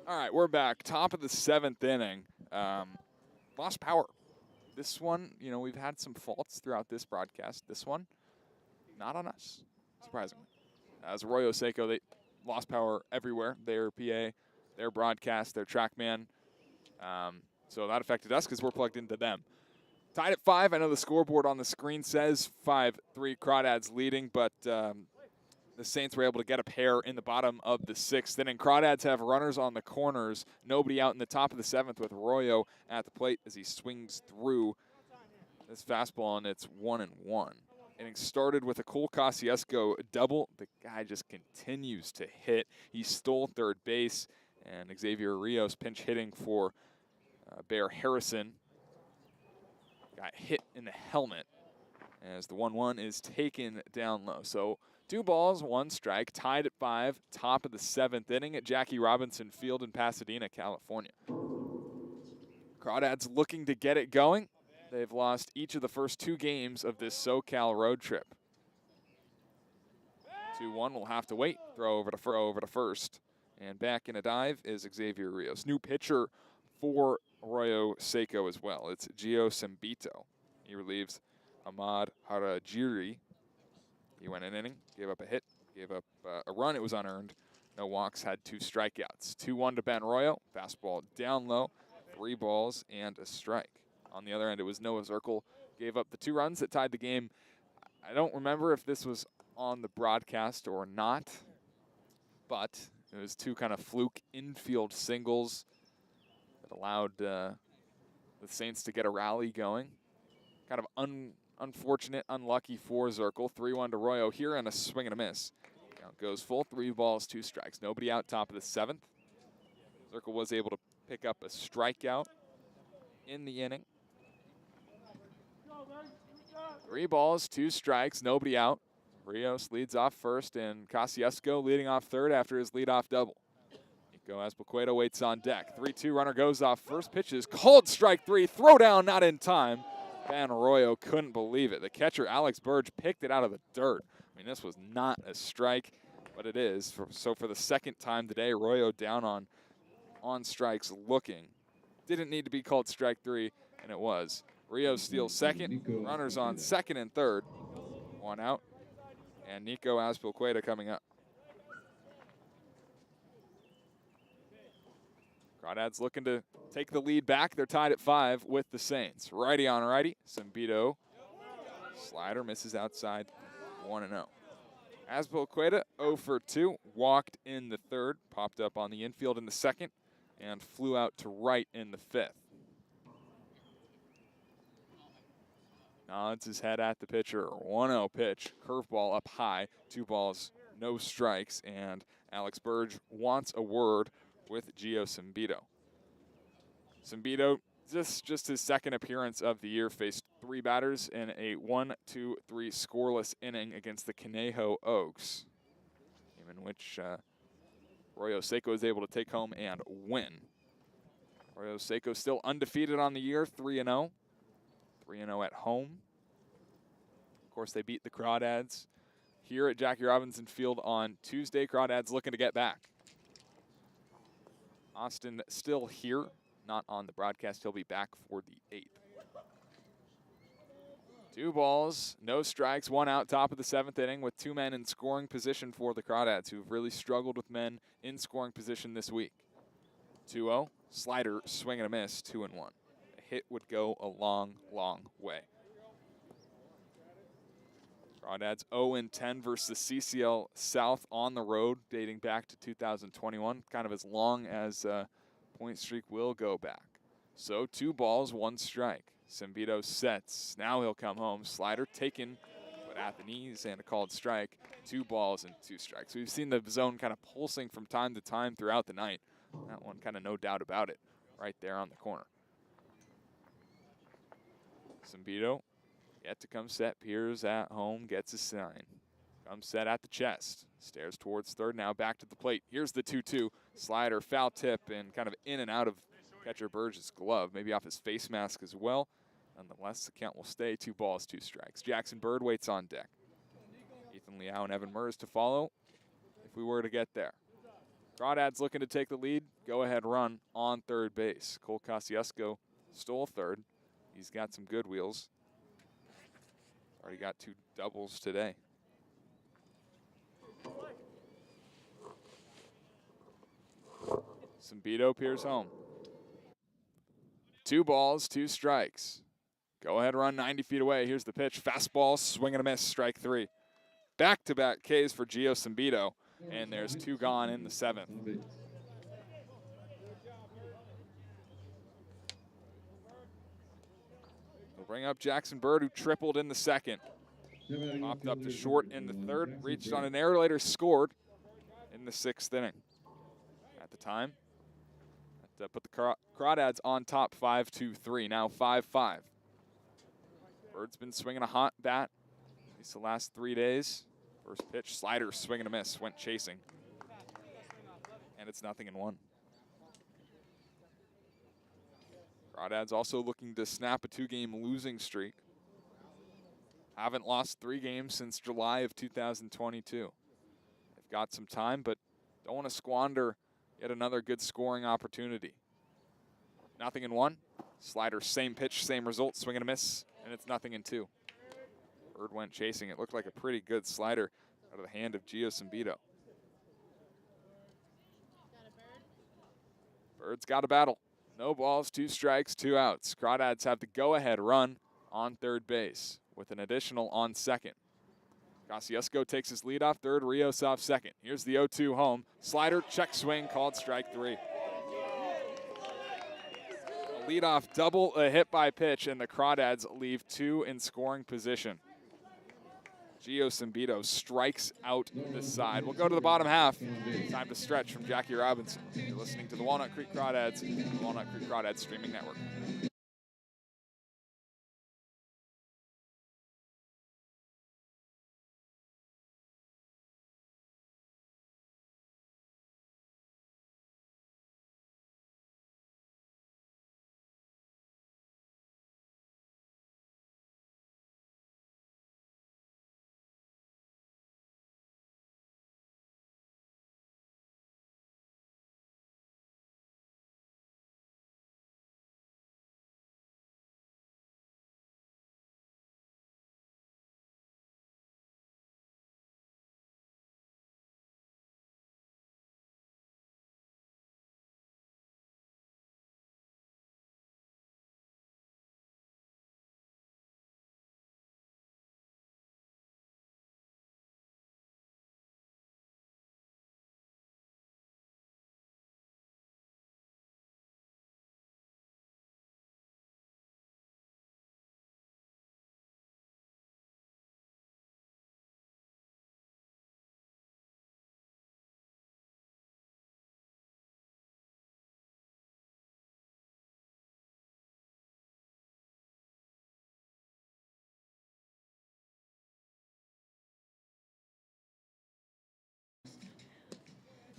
All right, we're back. Top of the 7th inning. Lost power. This one, you know, we've had some faults throughout this broadcast. This one, not on us, surprisingly. As Arroyo, Seco, they lost power everywhere. Their PA, their broadcast, their TrackMan. So that affected us because we're plugged into them. Tied at 5. I know the scoreboard on the screen says 5-3 Crawdads leading, but the Saints were able to get a pair in the bottom of the 6th inning. Crawdads have runners on the corners, nobody out in the top of the 7th with Arroyo at the plate as he swings through this fastball, and it's 1-1. Inning started with a Cole Kosciuszko double. The guy just continues to hit. He stole third base, and Xavier Rios pinch hitting for Bear Harrison. Got hit in the helmet as the 1-1 is taken down low. So 2 balls, 1 strike, tied at 5, top of the 7th inning at Jackie Robinson Field in Pasadena, California. Crawdads looking to get it going. They've lost each of the first 2 games of this SoCal road trip. 2-1 will have to wait. Throw over to first. And back in a dive is Xavier Rios. New pitcher for Arroyo Seco as well. It's Gio Sembito. He relieves Ahmad Harajiri. He went an inning, gave up a hit, gave up a run. It was unearned. No walks, had 2 strikeouts. 2-1 to Ben Arroyo. Fastball down low. 3 balls and a strike. On the other end, it was Noah Zirkel. Gave up the 2 runs that tied the game. I don't remember if this was on the broadcast or not, but it was 2 kind of fluke infield singles that allowed the Saints to get a rally going. Kind of unfortunate, unlucky for Zirkel. 3-1 to Arroyo here and a swing and a miss. Count goes full, 3 balls, 2 strikes. Nobody out top of the 7th. Zirkel was able to pick up a strikeout in the inning. 3 balls, 2 strikes, nobody out. Rios leads off first, and Kosciuszko leading off third after his leadoff double. Nico Azpilicueta waits on deck. 3-2 runner goes off first. Pitches called strike 3. Throw down not in time. Ben Arroyo couldn't believe it. The catcher, Alex Burge, picked it out of the dirt. I mean, this was not a strike, but it is. So for the 2nd time today, Arroyo down on strikes looking. Didn't need to be called strike 3, and it was. Rios steals second. Runners on 2nd and 3rd. 1 out. And Nico Azpilicueta coming up. Crawdads looking to take the lead back. They're tied at 5 with the Saints. Righty on righty. Sembito. Slider misses outside. 1-0. Azpilicueta 0 for 2. Walked in the 3rd. Popped up on the infield in the 2nd. And flew out to right in the 5th. Nods his head at the pitcher. 1-0 pitch. Curveball up high. 2 balls, no strikes. And Alex Burge wants a word with Gio Sembito. Sembito, just his 2nd appearance of the year, faced 3 batters in a 1-2-3 scoreless inning against the Conejo Oaks, in which Arroyo Seco is able to take home and win. Arroyo Seco still undefeated on the year, 3-0. 3-0 at home. Of course, they beat the Crawdads here at Jackie Robinson Field on Tuesday. Crawdads looking to get back. Austin still here, not on the broadcast. He'll be back for the 8th. 2 balls, no strikes, 1 out, top of the 7th inning with 2 men in scoring position for the Crawdads, who've really struggled with men in scoring position this week. 2-0, slider, swing and a miss, 2-1. Hit would go a long, long way. Crawdads 0-10 versus the CCL South on the road, dating back to 2021, kind of as long as point streak will go back. So 2 balls, 1 strike. Sembito sets. Now he'll come home. Slider taken, but at the knees and a called strike. 2 balls and 2 strikes. We've seen the zone kind of pulsing from time to time throughout the night. That one kind of no doubt about it, right there on the corner. Sembito yet to come set, peers at home, gets a sign. Comes set at the chest, stares towards 3rd, now back to the plate. Here's the 2-2, slider, foul tip, and kind of in and out of catcher Burge's glove, maybe off his face mask as well. Nonetheless, the count will stay 2 balls, 2 strikes. Jackson Bird waits on deck. Ethan Liao and Evan Mers to follow if we were to get there. Crawdads looking to take the lead. Go-ahead run on third base. Cole Kosciuszko stole third. He's got some good wheels. Already got 2 doubles today. Zambito peers home. 2 balls, 2 strikes. Go-ahead run 90 feet away. Here's the pitch. Fastball, swing and a miss, strike 3. Back-to-back Ks for Gio Zambito, and there's 2 gone in the 7th. We'll bring up Jackson Bird, who tripled in the 2nd. Popped up to short in the 3rd, reached on an error later, scored in the 6th inning. At the time, that put the Crawdads on top 5-3, now 5-5. Bird's been swinging a hot bat at least the last 3 days. First pitch, slider, swing and a miss, went chasing. And it's 0-1. Crawdads also looking to snap a 2-game losing streak. Haven't lost 3 games since July of 2022. They've got some time, but don't want to squander yet another good scoring opportunity. 0-1. Slider, same pitch, same result, swing and a miss, and it's 0-2. Bird went chasing. It looked like a pretty good slider out of the hand of Gio Zambito. Bird's got a battle. No balls, 2 strikes, 2 outs. Crawdads have the go-ahead run on third base with an additional on second. Kosciuszko takes his lead off third, Rios off second. Here's the 0-2 home. Slider, check swing, called strike 3. A leadoff double, a hit by pitch, and the Crawdads leave 2 in scoring position. Gio Zambito strikes out this side. We'll go to the bottom half. Time to stretch from Jackie Robinson. You're listening to the Walnut Creek Crawdads, the Walnut Creek Crawdads streaming network.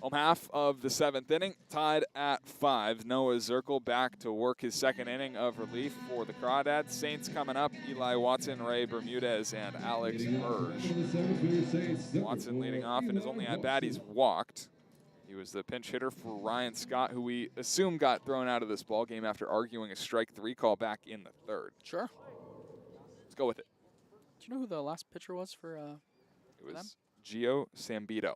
Home half of the 7th inning, tied at 5. Noah Zirkle back to work his 2nd inning of relief for the Crawdads. Saints coming up, Eli Watson, Ray Bermudez, and Alex Burge. Watson leading off in his only at-bat. He's walked. He was the pinch hitter for Ryan Scott, who we assume got thrown out of this ball game after arguing a strike 3 call back in the 3rd. Sure. Let's go with it. Do you know who the last pitcher was for It was Gio Zambito.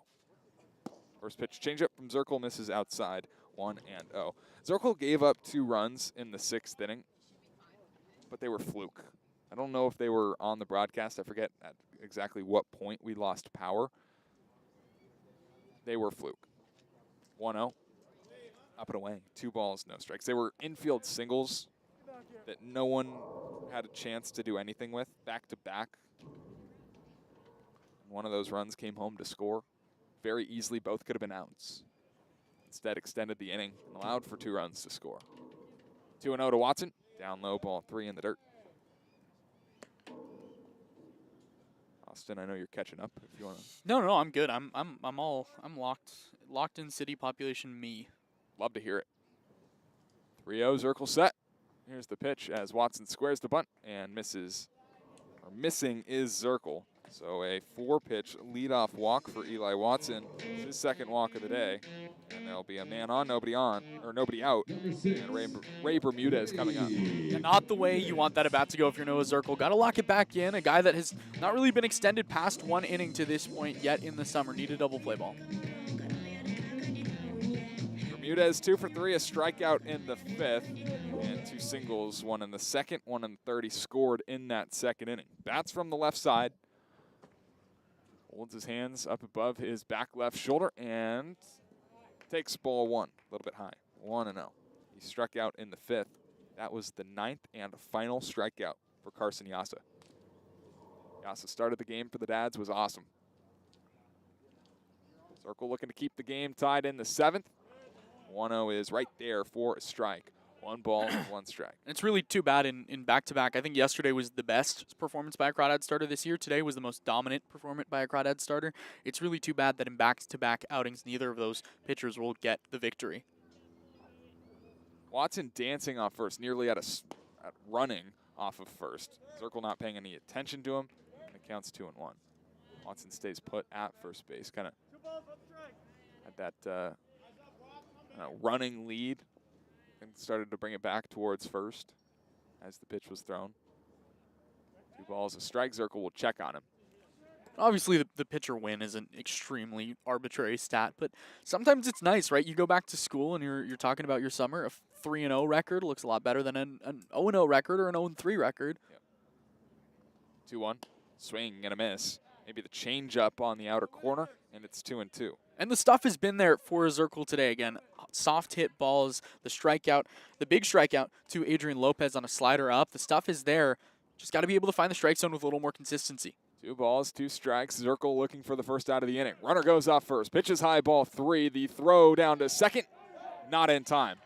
First pitch changeup from Zirkle, misses outside, 1-0. Zirkle gave up 2 runs in the 6th inning, but they were fluke. I don't know if they were on the broadcast. I forget at exactly what point we lost power. They were fluke. 1-0, up and away, 2 balls, no strikes. They were infield singles that no one had a chance to do anything with, back to back. One of those runs came home to score. Very easily, both could have been outs. Instead, extended the inning and allowed for 2 runs to score. 2-0 to Watson. Down low, ball 3 in the dirt. Austin, I know you're catching up. If you want to. No, I'm good. I'm locked in city population. Me. Love to hear it. 3-0, Zirkle set. Here's the pitch as Watson squares the bunt and misses. Or missing is Zirkle. So a 4-pitch leadoff walk for Eli Watson. It's his second walk of the day. And there'll be a man on, nobody out. And Ray Bermudez coming up. Yeah, not the way you want that at bat to go if you're Noah Zirkle. Got to lock it back in. A guy that has not really been extended past 1 inning to this point yet in the summer. Need a double play ball. Bermudez 2 for 3, a strikeout in the 5th, and 2 singles, 1 in the 2nd, 1 in the 3rd. He scored in that 2nd inning. Bats from the left side. Holds his hands up above his back left shoulder and takes ball 1, a little bit high, 1-0. He struck out in the 5th. That was the 9th and final strikeout for Carson Yasa. Yasa started the game for the Dads, was awesome. Zirkle looking to keep the game tied in the 7th. 1-0 is right there for a strike. 1 ball and 1 strike. It's really too bad in back-to-back. I think yesterday was the best performance by a Crawdad starter this year. Today was the most dominant performance by a Crawdad starter. It's really too bad that in back-to-back outings, neither of those pitchers will get the victory. Watson dancing off first, nearly at running off of first. Zirkle not paying any attention to him, and it counts 2-1. Watson stays put at first base, kind of had that running lead, and started to bring it back towards first as the pitch was thrown. 2 balls, a strike. Zirkle will check on him. Obviously, the pitcher win is an extremely arbitrary stat, but sometimes it's nice, right? You go back to school and you're talking about your summer. A 3-0 record looks a lot better than an 0-0 record or an 0-3 record. Yep. 2-1, swing and a miss. Maybe the changeup on the outer corner, and it's 2-2. And the stuff has been there for Zirkle today. Again, soft hit balls, the strikeout, the big strikeout to Adrian Lopez on a slider up. The stuff is there. Just got to be able to find the strike zone with a little more consistency. 2 balls, 2 strikes. Zirkle looking for the first out of the inning. Runner goes off first. Pitches high, ball 3. The throw down to second. Not in time.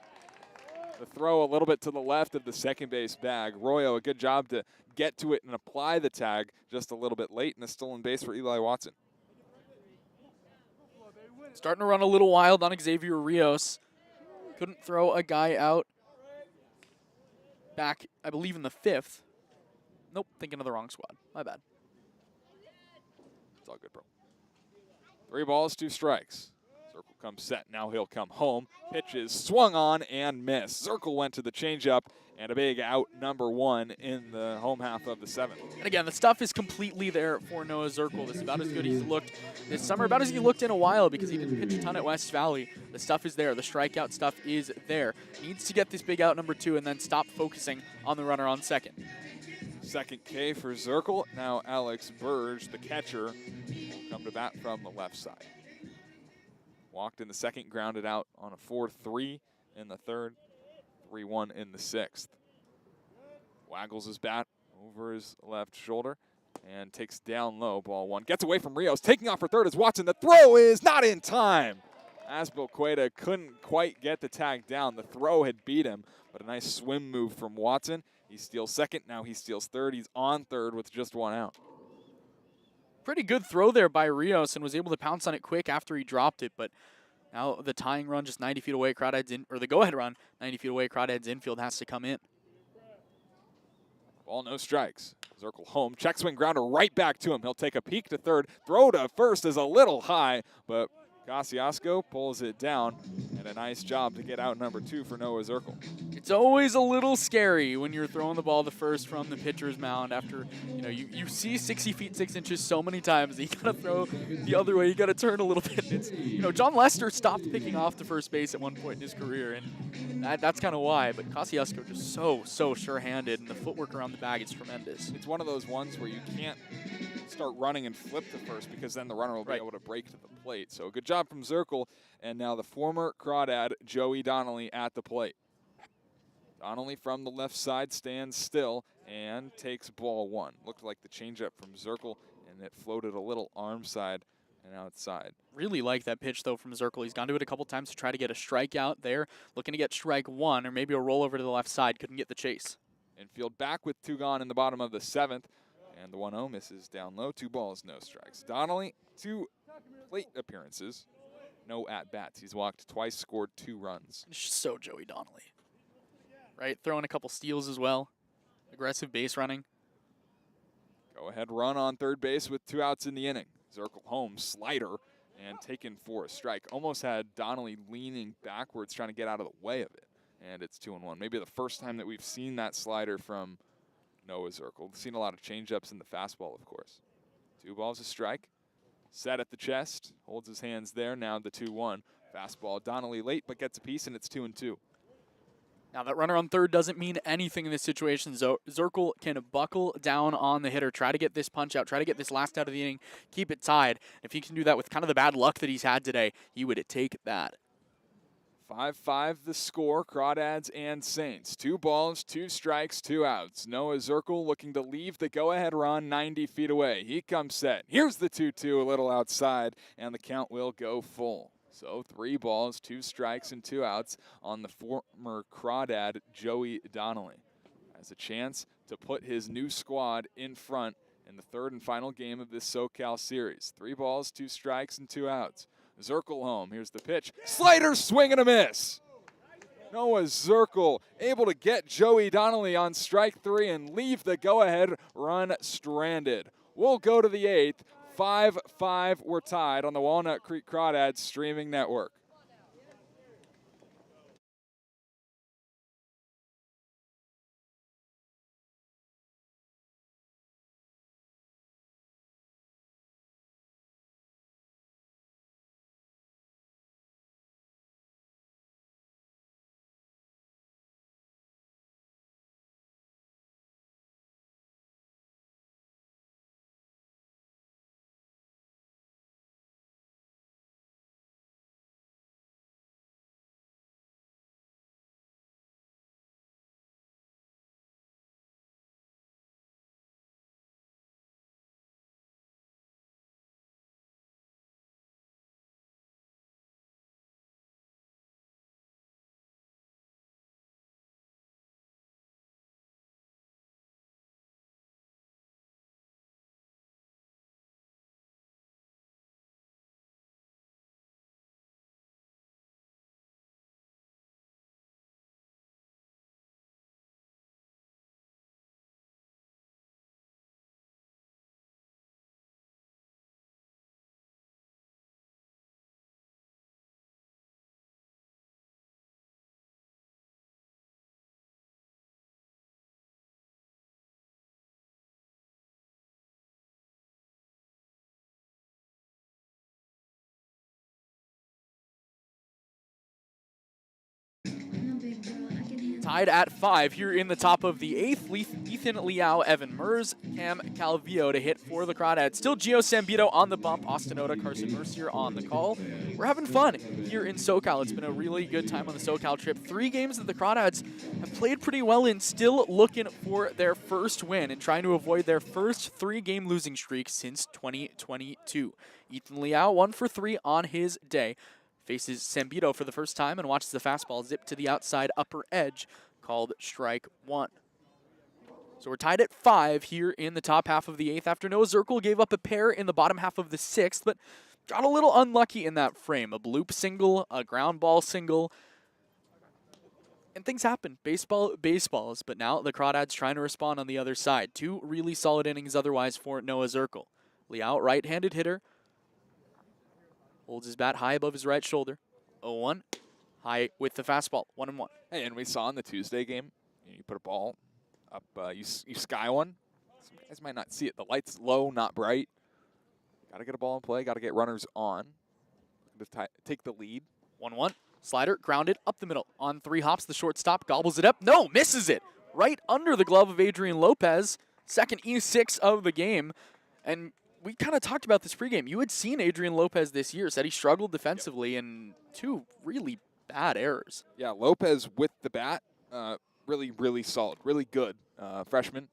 The throw a little bit to the left of the second base bag. Arroyo, a good job to get to it and apply the tag just a little bit late, and a stolen base for Eli Watson. Starting to run a little wild on Xavier Rios. Couldn't throw a guy out back, I believe, in the 5th. Nope, thinking of the wrong squad. My bad. It's all good, bro. 3 balls, 2 strikes. Zirkle comes set. Now he'll come home. Pitches swung on and missed. Zirkle went to the changeup, and a big out, number 1 in the home half of the 7th. And again, the stuff is completely there for Noah Zirkle. This is about as good as he's looked this summer, about as he looked in a while because he didn't pitch a ton at West Valley. The stuff is there. The strikeout stuff is there. Needs to get this big out, number 2, and then stop focusing on the runner on second. Second K for Zirkle. Now Alex Burge, the catcher, will come to bat from the left side. Walked in the 2nd, grounded out on a 4-3 in the 3rd, 3-1 in the 6th. Waggles his bat over his left shoulder and takes down low, ball 1. Gets away from Rios, taking off for third as Watson. The throw is not in time. Azpilicueta couldn't quite get the tag down. The throw had beat him, but a nice swim move from Watson. He steals second, now he steals third. He's on third with just 1 out. Pretty good throw there by Rios and was able to pounce on it quick after he dropped it, but now the tying run just 90 feet away, Crawdads in, or the go-ahead run 90 feet away, Crawdads infield has to come in. Ball, no strikes. Zirkle home, check swing grounder right back to him. He'll take a peek to third. Throw to first is a little high, but Cassiasco pulls it down, and a nice job to get out number 2 for Noah Zirkle. It's always a little scary when you're throwing the ball to first from the pitcher's mound after, you see 60 feet 6 inches so many times that you gotta throw the other way, you gotta turn a little bit. It's, John Lester stopped picking off the first base at one point in his career, and that's kind of why, but Cassiasco just so sure-handed, and the footwork around the bag is tremendous. It's one of those ones where you can't start running and flip to first because then the runner will be able to break to the plate. So good job from Zirkle, and now the former Crawdad, Joey Donnelly, at the plate. Donnelly from the left side stands still and takes ball 1. Looked like the changeup from Zirkle, and it floated a little arm side and outside. Really like that pitch, though, from Zirkle. He's gone to it a couple times to try to get a strikeout there. Looking to get strike 1 or maybe a roll over to the left side. Couldn't get the chase. Infield back with 2 gone in the bottom of the 7th. And the 1-0 misses down low. 2 balls, no strikes. Donnelly, 2 plate appearances, no at-bats. He's walked twice, scored 2 runs. It's just so Joey Donnelly. Right? Throwing a couple steals as well. Aggressive base running. Go ahead run on third base with 2 outs in the inning. Zirkle home, slider, and taken for a strike. Almost had Donnelly leaning backwards trying to get out of the way of it. And it's 2-1. Maybe the first time that we've seen that slider from Noah Zirkle. We've seen a lot of changeups in the fastball, of course. 2 balls, a strike. Set at the chest, holds his hands there. Now the 2-1. Fastball, Donnelly late, but gets a piece, and it's 2-2. Now that runner on third doesn't mean anything in this situation. Zirkle can buckle down on the hitter, try to get this punch out, try to get this last out of the inning, keep it tied. If he can do that with kind of the bad luck that he's had today, he would take that. 5-5 the score, Crawdads and Saints. 2 balls, 2 strikes, 2 outs. Noah Zirkle looking to leave the go-ahead run 90 feet away. He comes set. Here's the 2-2 a little outside, and the count will go full. So 3 balls, 2 strikes, and 2 outs on the former Crawdad, Joey Donnelly. Has a chance to put his new squad in front in the 3rd and final game of this SoCal series. 3 balls, 2 strikes, and 2 outs. Zirkle home. Here's the pitch. Slider, swing and a miss. Noah Zirkle able to get Joey Donnelly on strike 3 and leave the go-ahead run stranded. We'll go to the 8th. 5-5 we're tied on the Walnut Creek Crawdads streaming network. Tied at 5 here in the top of the 8th. Ethan Liao, Evan Mers, Cam Calvillo to hit for the Crawdads. Still Gio Sambito on the bump, Austin Oda, Carson Mercier on the call. We're having fun here in SoCal. It's been a really good time on the SoCal trip. 3 games that the Crawdads have played pretty well in, still looking for their first win and trying to avoid their first 3-game losing streak since 2022. Ethan Liao 1 for 3 on his day. Faces Sambito for the first time and watches the fastball zip to the outside upper edge, called strike 1. So we're tied at 5 here in the top half of the 8th after Noah Zirkle gave up a pair in the bottom half of the 6th, but got a little unlucky in that frame. A bloop single, a ground ball single, and things happen. Baseballs, but now the Crawdads trying to respond on the other side. 2 really solid innings otherwise for Noah Zirkle. Liao, right-handed hitter, holds his bat high above his right shoulder. 0-1, high with the fastball, 1-1. Hey, and we saw in the Tuesday game, you put a ball up, you sky one. Some guys might not see it. The light's low, not bright. Got to get a ball in play. Got to get runners on. Take the lead. 1-1, slider grounded up the middle. On 3 hops, the shortstop gobbles it up. No, misses it. Right under the glove of Adrian Lopez. Second E6 of the game. And we kind of talked about this pregame. You had seen Adrian Lopez this year, said he struggled defensively, and 2 really bad errors. Yeah, Lopez with the bat, really, really solid, really good freshman.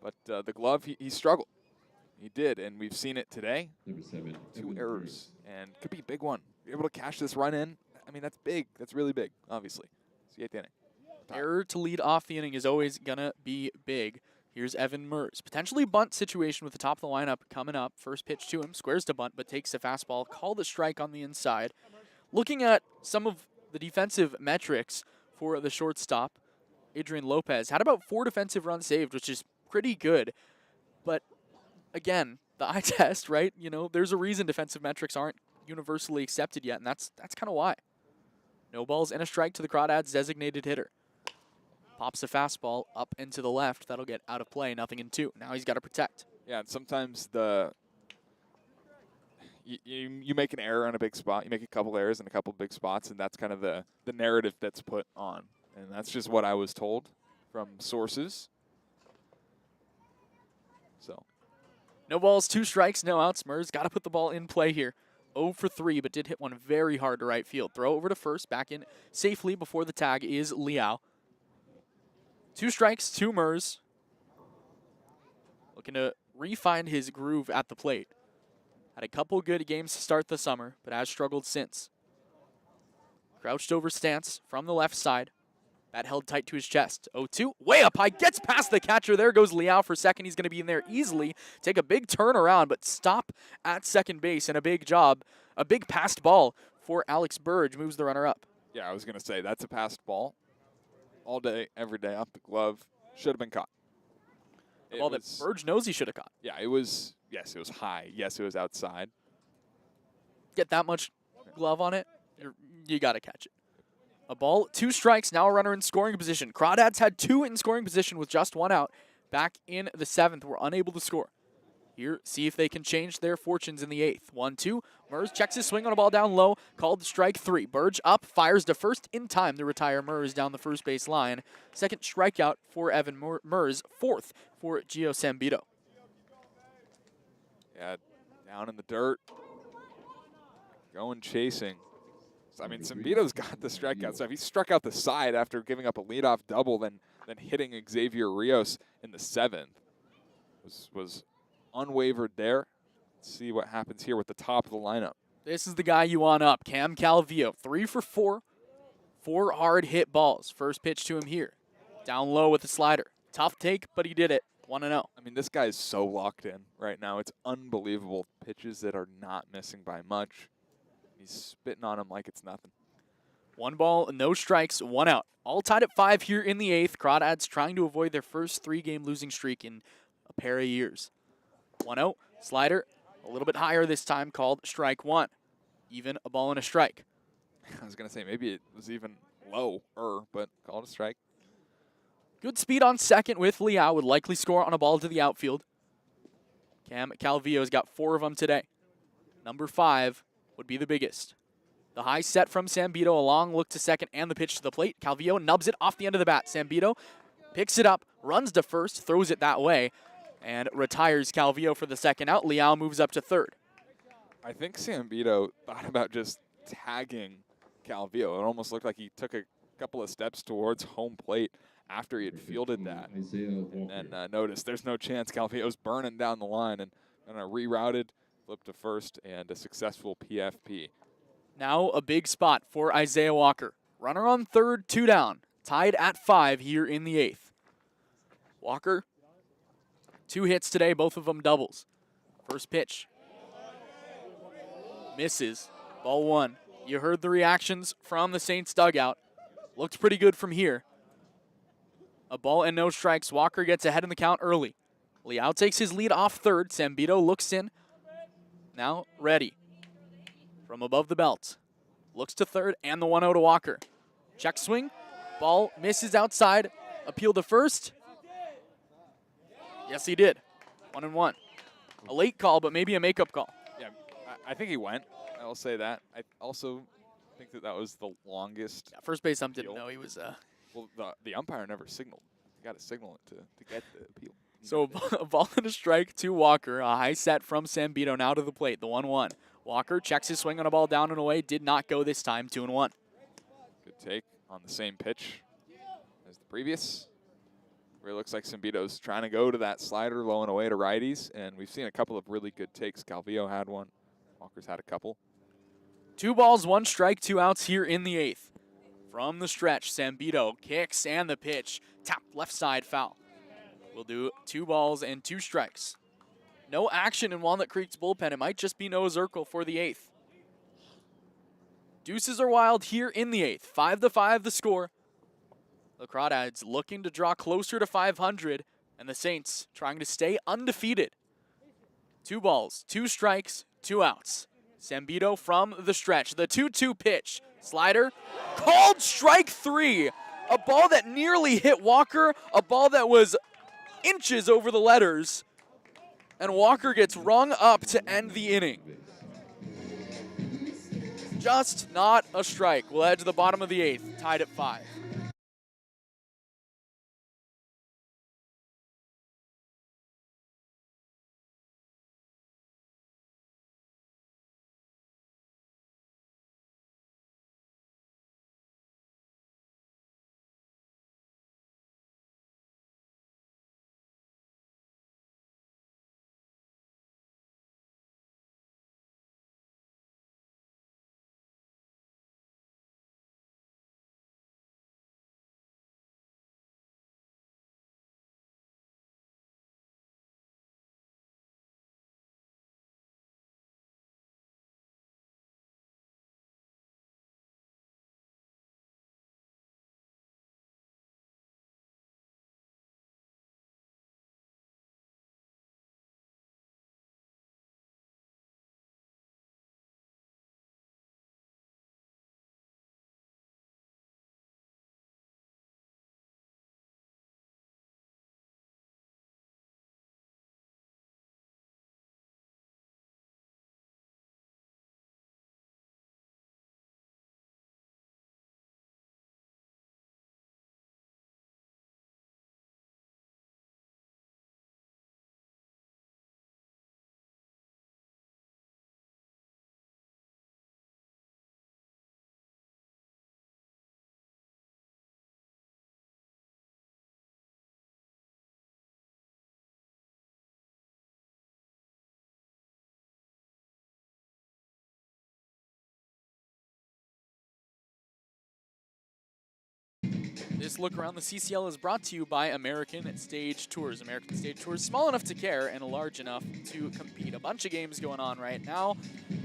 But the glove, he struggled. He did, and we've seen it today. Number 7, 2 errors, and could be a big one. You're able to cash this run in. I mean, that's big. That's really big, obviously. It's the 8th inning. Error to lead off the inning is always going to be big. Here's Evan Mers. Potentially bunt situation with the top of the lineup coming up. First pitch to him. Squares to bunt, but takes a fastball. Called a strike on the inside. Looking at some of the defensive metrics for the shortstop, Adrian Lopez had about 4 defensive runs saved, which is pretty good. But again, the eye test, right? You know, there's a reason defensive metrics aren't universally accepted yet, and that's kind of why. No balls and a strike to the Crawdads designated hitter. Pops a fastball up and to the left. That'll get out of play. Nothing in 2. Now he's got to protect. Yeah, and sometimes you make an error on a big spot. You make a couple errors in a couple big spots, and that's kind of the narrative that's put on. And that's just what I was told from sources. So, no balls, 2 strikes, no outs. Mers got to put the ball in play here. 0 for 3, but did hit one very hard to right field. Throw over to first, back in safely before the tag is Liao. 2 strikes, 2 Mers. Looking to re-find his groove at the plate. Had a couple good games to start the summer, but has struggled since. Crouched over stance from the left side. Bat held tight to his chest. 0-2, way up high, gets past the catcher. There goes Liao for second. He's going to be in there easily. Take a big turn around, but stop at second base, and a big job. A big passed ball for Alex Burge moves the runner up. yeah, I was going to say, that's a passed ball. All day, every day, off the glove. Should have been caught. A ball that Burge knows he should have caught. Yeah, it was, yes, it was high. Yes, it was outside. Get that much glove on it, you got to catch it. A ball, 2 strikes, now a runner in scoring position. Crawdads had 2 in scoring position with just 1 out. Back in the 7th, were unable to score. Here, see if they can change their fortunes in the 8th. 1-2, Mers checks his swing on a ball down low, called strike 3. Burge up, fires to first in time to retire Mers down the first base line. Second strikeout for Evan Mers, 4th for Gio Sambito. Yeah, down in the dirt. Going chasing. I mean, Sambito's got the strikeout. So if he struck out the side after giving up a leadoff double, then hitting Xavier Rios in the 7th was unwavered there. Let's see what happens here with the top of the lineup. This is the guy you want up, Cam Calvillo. 3 for 4. 4 hard hit balls. First pitch to him here. Down low with the slider. Tough take, but he did it. 1-0. I mean, this guy is so locked in right now. It's unbelievable. Pitches that are not missing by much. He's spitting on him like it's nothing. 1 ball, no strikes, 1 out. All tied at 5 here in the 8th. Crawdads trying to avoid their first 3-game losing streak in a pair of years. 1-0, slider, a little bit higher this time, called strike 1. Even a ball and a strike. I was going to say maybe it was even lower, but called a strike. Good speed on second with Liao, would likely score on a ball to the outfield. Cam Calvillo's got 4 of them today. Number 5 would be the biggest. The high set from Sambito, a long look to second and the pitch to the plate. Calvillo nubs it off the end of the bat. Sambito picks it up, runs to first, throws it that way, and retires Calvillo for the second out. Liao moves up to third. I think Sambito thought about just tagging Calvillo. It almost looked like he took a couple of steps towards home plate after he had fielded that. And then noticed there's no chance. Calvillo's burning down the line and rerouted, flipped to first, and a successful PFP. Now a big spot for Isaiah Walker. Runner on third, 2 down. Tied at 5 here in the 8th. Walker, 2 hits today, both of them doubles. First pitch. Misses. Ball 1. You heard the reactions from the Saints dugout. Looked pretty good from here. A ball and no strikes. Walker gets ahead in the count early. Liao takes his lead off third. Sambito looks in. Now ready. From above the belt. Looks to third and the 1-0 to Walker. Check swing. Ball misses outside. Appeal to first. Yes, he did. 1-1. A late call, but maybe a makeup call. Yeah, I think he went. I will say that. I also think that was the longest. Yeah, first base ump didn't know he was. Well, the umpire never signaled. You got to signal it to get the appeal. So a ball and a strike to Walker. A high set from Sambito now to the plate. The 1-1. Walker checks his swing on a ball down and away. Did not go this time. 2-1. Good take on the same pitch as the previous. Where it looks like Sambito's trying to go to that slider low and away to righties. And we've seen a couple of really good takes. Calvillo had one. Walker's had a couple. 2 balls, 1 strike, 2 outs here in the 8th. From the stretch, Sambito kicks and the pitch. Tap left side foul. We'll do 2 balls and 2 strikes. No action in Walnut Creek's bullpen. It might just be Noah Zirkle for the 8th. Deuces are wild here in the 8th. 5-5 the score. The Crawdads looking to draw closer to 500, and the Saints trying to stay undefeated. 2 balls, 2 strikes, 2 outs. Sambito from the stretch. The 2-2 pitch. Slider. Called strike 3. A ball that nearly hit Walker. A ball that was inches over the letters. And Walker gets rung up to end the inning. Just not a strike. We'll head to the bottom of the 8th, tied at 5. This look around the CCL is brought to you by American Stage Tours. American Stage Tours, small enough to care and large enough to compete. A bunch of games going on right now.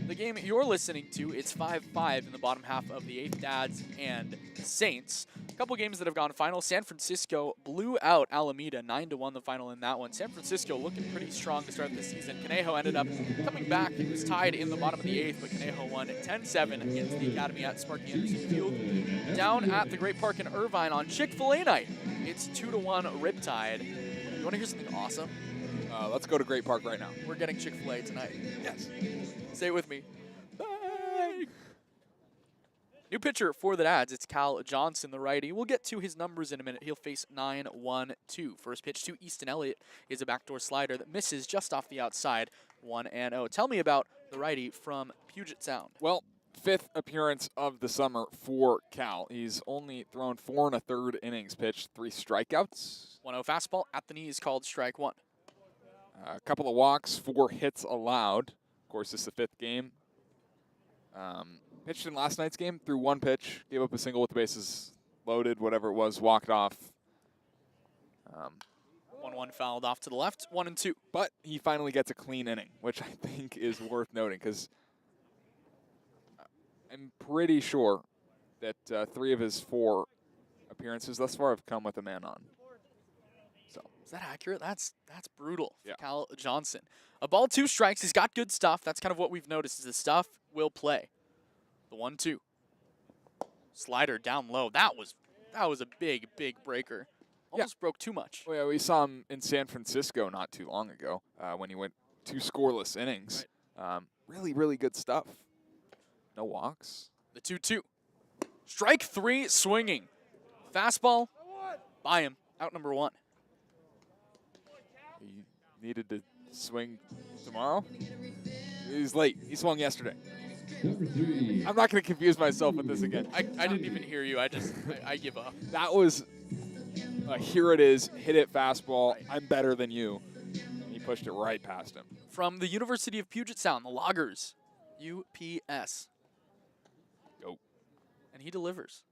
The game you're listening to, it's 5-5 in the bottom half of the 8th, Dads and Saints. A couple games that have gone final. San Francisco blew out Alameda 9-1 the final in that one. San Francisco looking pretty strong to start the season. Conejo ended up coming back. It was tied in the bottom of the 8th, but Conejo won 10-7 against the Academy at Sparky Anderson Field. Down at the Great Park in Irvine on Chick-fil-A night, it's 2-1 Riptide. You want to hear something awesome? Let's go to Great Park right now. We're getting Chick-fil-A tonight. Yes. Say it with me. Bang! New pitcher for the Dads, it's Cal Johnson, the righty. We'll get to his numbers in a minute. He'll face 9-1-2. First pitch to Easton Elliott is a backdoor slider that misses just off the outside, 1-0. Tell me about the righty from Puget Sound. Well, 5th appearance of the summer for Cal. He's only thrown 4 1/3 innings pitched, 3 strikeouts. 1-0 fastball at the knees called strike 1. A couple of walks, 4 hits allowed. Of course, this is the 5th game. Pitched in last night's game, threw 1 pitch, gave up a single with the bases loaded, whatever it was, walked off. 1-1 fouled off to the left, 1-2. But he finally gets a clean inning, which I think is worth noting because I'm pretty sure that 3 of his 4 appearances thus far have come with a man on. So is that accurate? That's brutal. Yeah. Cal Johnson. A ball, 2 strikes. He's got good stuff. That's kind of what we've noticed is the stuff will play. The 1-2. Slider down low. That was a big breaker. Almost broke too much. Well, yeah, we saw him in San Francisco not too long ago when he went 2 scoreless innings. Right. Really good stuff. No walks. The 2-2. Strike 3 swinging. Fastball by him. Out number 1. He needed to swing tomorrow. He's late. He swung yesterday. I'm not going to confuse myself with this again. I didn't even hear you. I give up. That was here it is, hit it fastball. I'm better than you. And he pushed it right past him. From the University of Puget Sound, the Loggers, UPS. Go. And he delivers.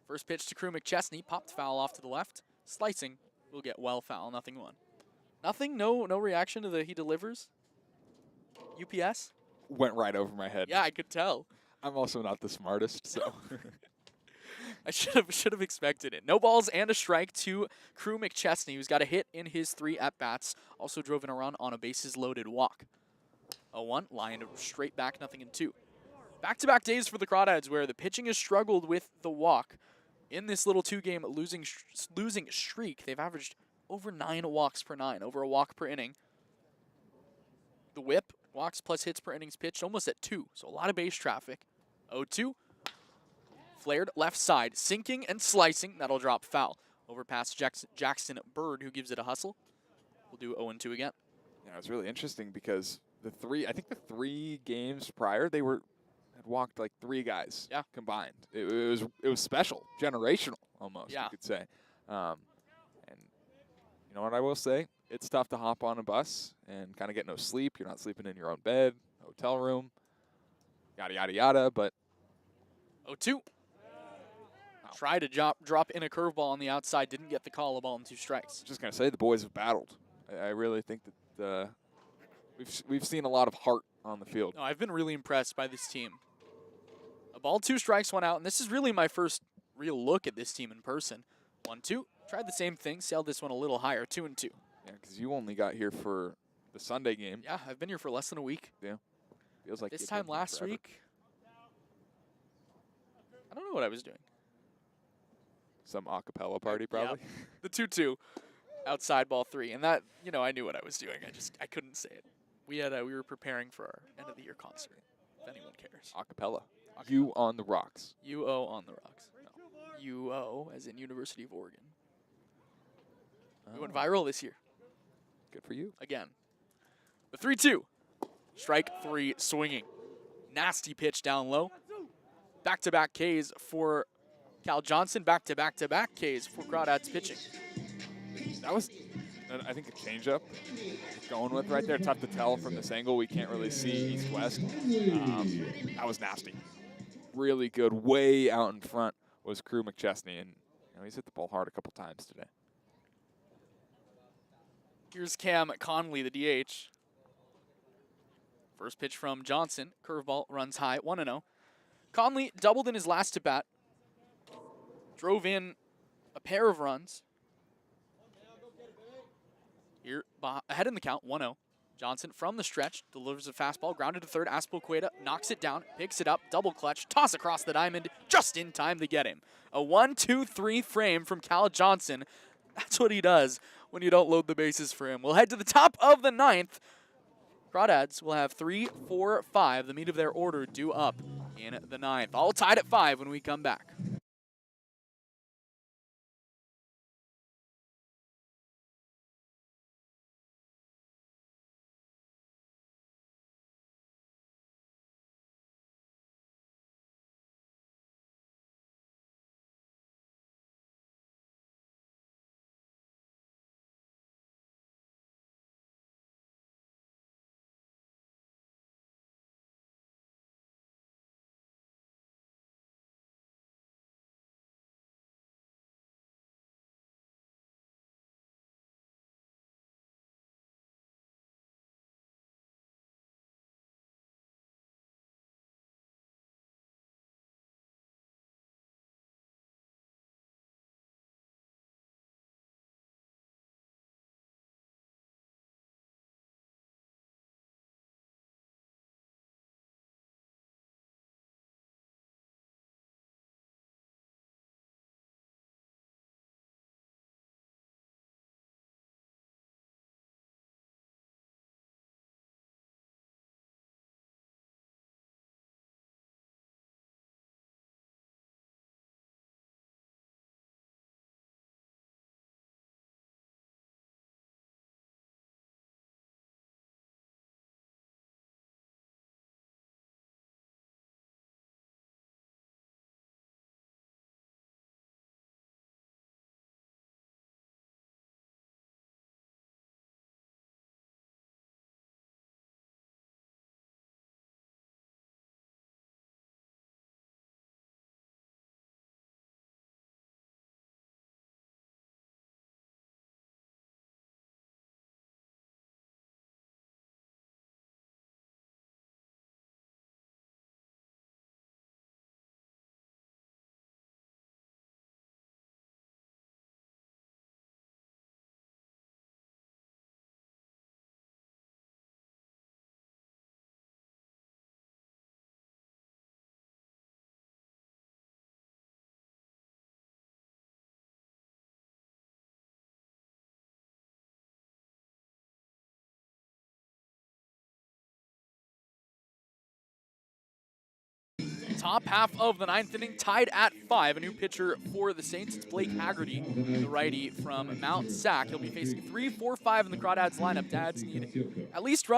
First pitch to Crew McChesney, popped foul off to the left. Slicing will get well foul, 0-1. Nothing? No reaction to the he delivers? UPS? Went right over my head. Yeah, I could tell. I'm also not the smartest, so. I should have expected it. No balls and a strike to Crew McChesney, who's got a hit in his 3 at-bats. Also drove in a run on a bases-loaded walk. 0-1, lined straight back, nothing in 2. Back-to-back days for the Crawdads where the pitching has struggled with the walk. In this little 2-game losing streak, they've averaged over 9 walks per 9, over a walk per inning. The whip, walks plus hits per innings pitched, almost at 2, so a lot of base traffic. 0-2. Flared left side, sinking and slicing. That'll drop foul. Over past Jackson Bird, who gives it a hustle. We'll do 0-2 again. Yeah, it was really interesting because the 3 games prior, had walked like 3 guys combined. It was special, generational almost, you could say. And you know what I will say? It's tough to hop on a bus and kind of get no sleep. You're not sleeping in your own bed, hotel room, yada, yada, yada, but 0-2. Tried to drop in a curveball on the outside, didn't get the call, a ball and 2 strikes. Just going to say the boys have battled. I really think that we've seen a lot of heart on the field. No, I've been really impressed by this team. A ball, 2 strikes, 1 out, and this is really my first real look at this team in person. 1-2. Tried the same thing, sailed this one a little higher, 2-2. Yeah, because you only got here for the Sunday game. Yeah, I've been here for less than a week. Yeah. Feels like this time last week, I don't know what I was doing. Some a cappella party, probably. Yeah. The 2-2, outside ball 3, and that, I knew what I was doing. I couldn't say it. We were preparing for our end of the year concert. If anyone cares. A cappella. You on the rocks. UO on the rocks. No. UO, as in University of Oregon. We went viral this year. Good for you. Again. The 3-2. Strike 3 swinging. Nasty pitch down low. Back-to-back Ks for Cal Johnson. Back-to-back-to-back Ks for Crawdads pitching. That was, I think, a changeup going with right there. Tough to tell from this angle. We can't really see east-west. That was nasty. Really good. Way out in front was Crew McChesney, and he's hit the ball hard a couple times today. Here's Cam Conley, the DH. First pitch from Johnson. Curveball runs high, 1-0. Conley doubled in his last at-bat. Drove in a pair of runs. Here, ahead in the count, 1-0. Johnson from the stretch, delivers a fastball, grounded to third. Aspoqueta knocks it down, picks it up, double clutch, toss across the diamond, just in time to get him. A 1-2-3 frame from Cal Johnson. That's what he does when you don't load the bases for him. We'll head to the top of the 9th. Crawdads will have 3, 4, 5, the meat of their order due up in the 9th. All tied at 5 when we come back. Top half of the 9th inning, tied at 5. A new pitcher for the Saints. It's Blake Haggerty, the righty from Mount Sac. He'll be facing 3, 4, 5 in the Crawdads lineup. Dads need at least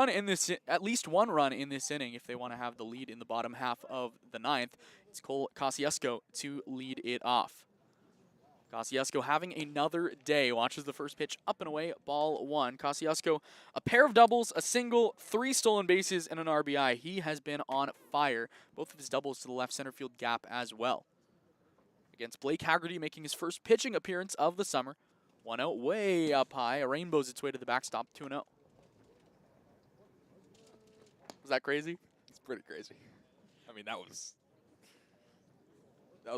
one run in this inning if they want to have the lead in the bottom half of the 9th. It's Cole Kosciuszko to lead it off. Kosciuszko having another day. Watches the first pitch up and away, ball 1. Kosciuszko, a pair of doubles, a single, 3 stolen bases, and an RBI. He has been on fire. Both of his doubles to the left center field gap as well. Against Blake Haggerty, making his first pitching appearance of the summer. 1-0 way up high. A rainbow's its way to the backstop, 2-0. Was that crazy? It's pretty crazy. I mean, that was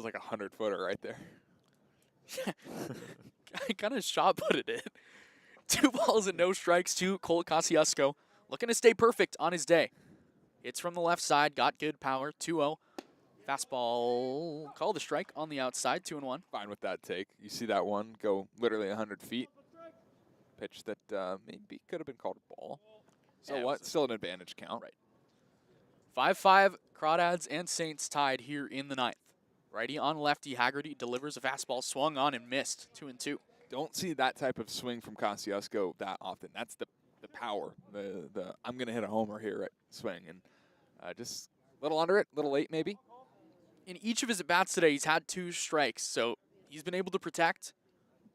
like a 100-footer right there. I kind of shot-putted it. 2 balls and no strikes to Cole Kosciuszko. Looking to stay perfect on his day. Hits from the left side, got good power, 2-0. Fastball, called a strike on the outside, 2-1. Fine with that take. You see that one go literally 100 feet. Pitch that maybe could have been called a ball. So Yeah, what? Still an advantage count. Right. 5-5, Crawdads and Saints tied here in the 9th. Righty on lefty, Haggerty delivers a fastball, swung on and missed, 2-2. Don't see that type of swing from Kosciuszko that often. That's the power, the I'm going to hit a homer here right swing. And just a little under it, a little late maybe. In each of his at-bats today, he's had 2 strikes, so he's been able to protect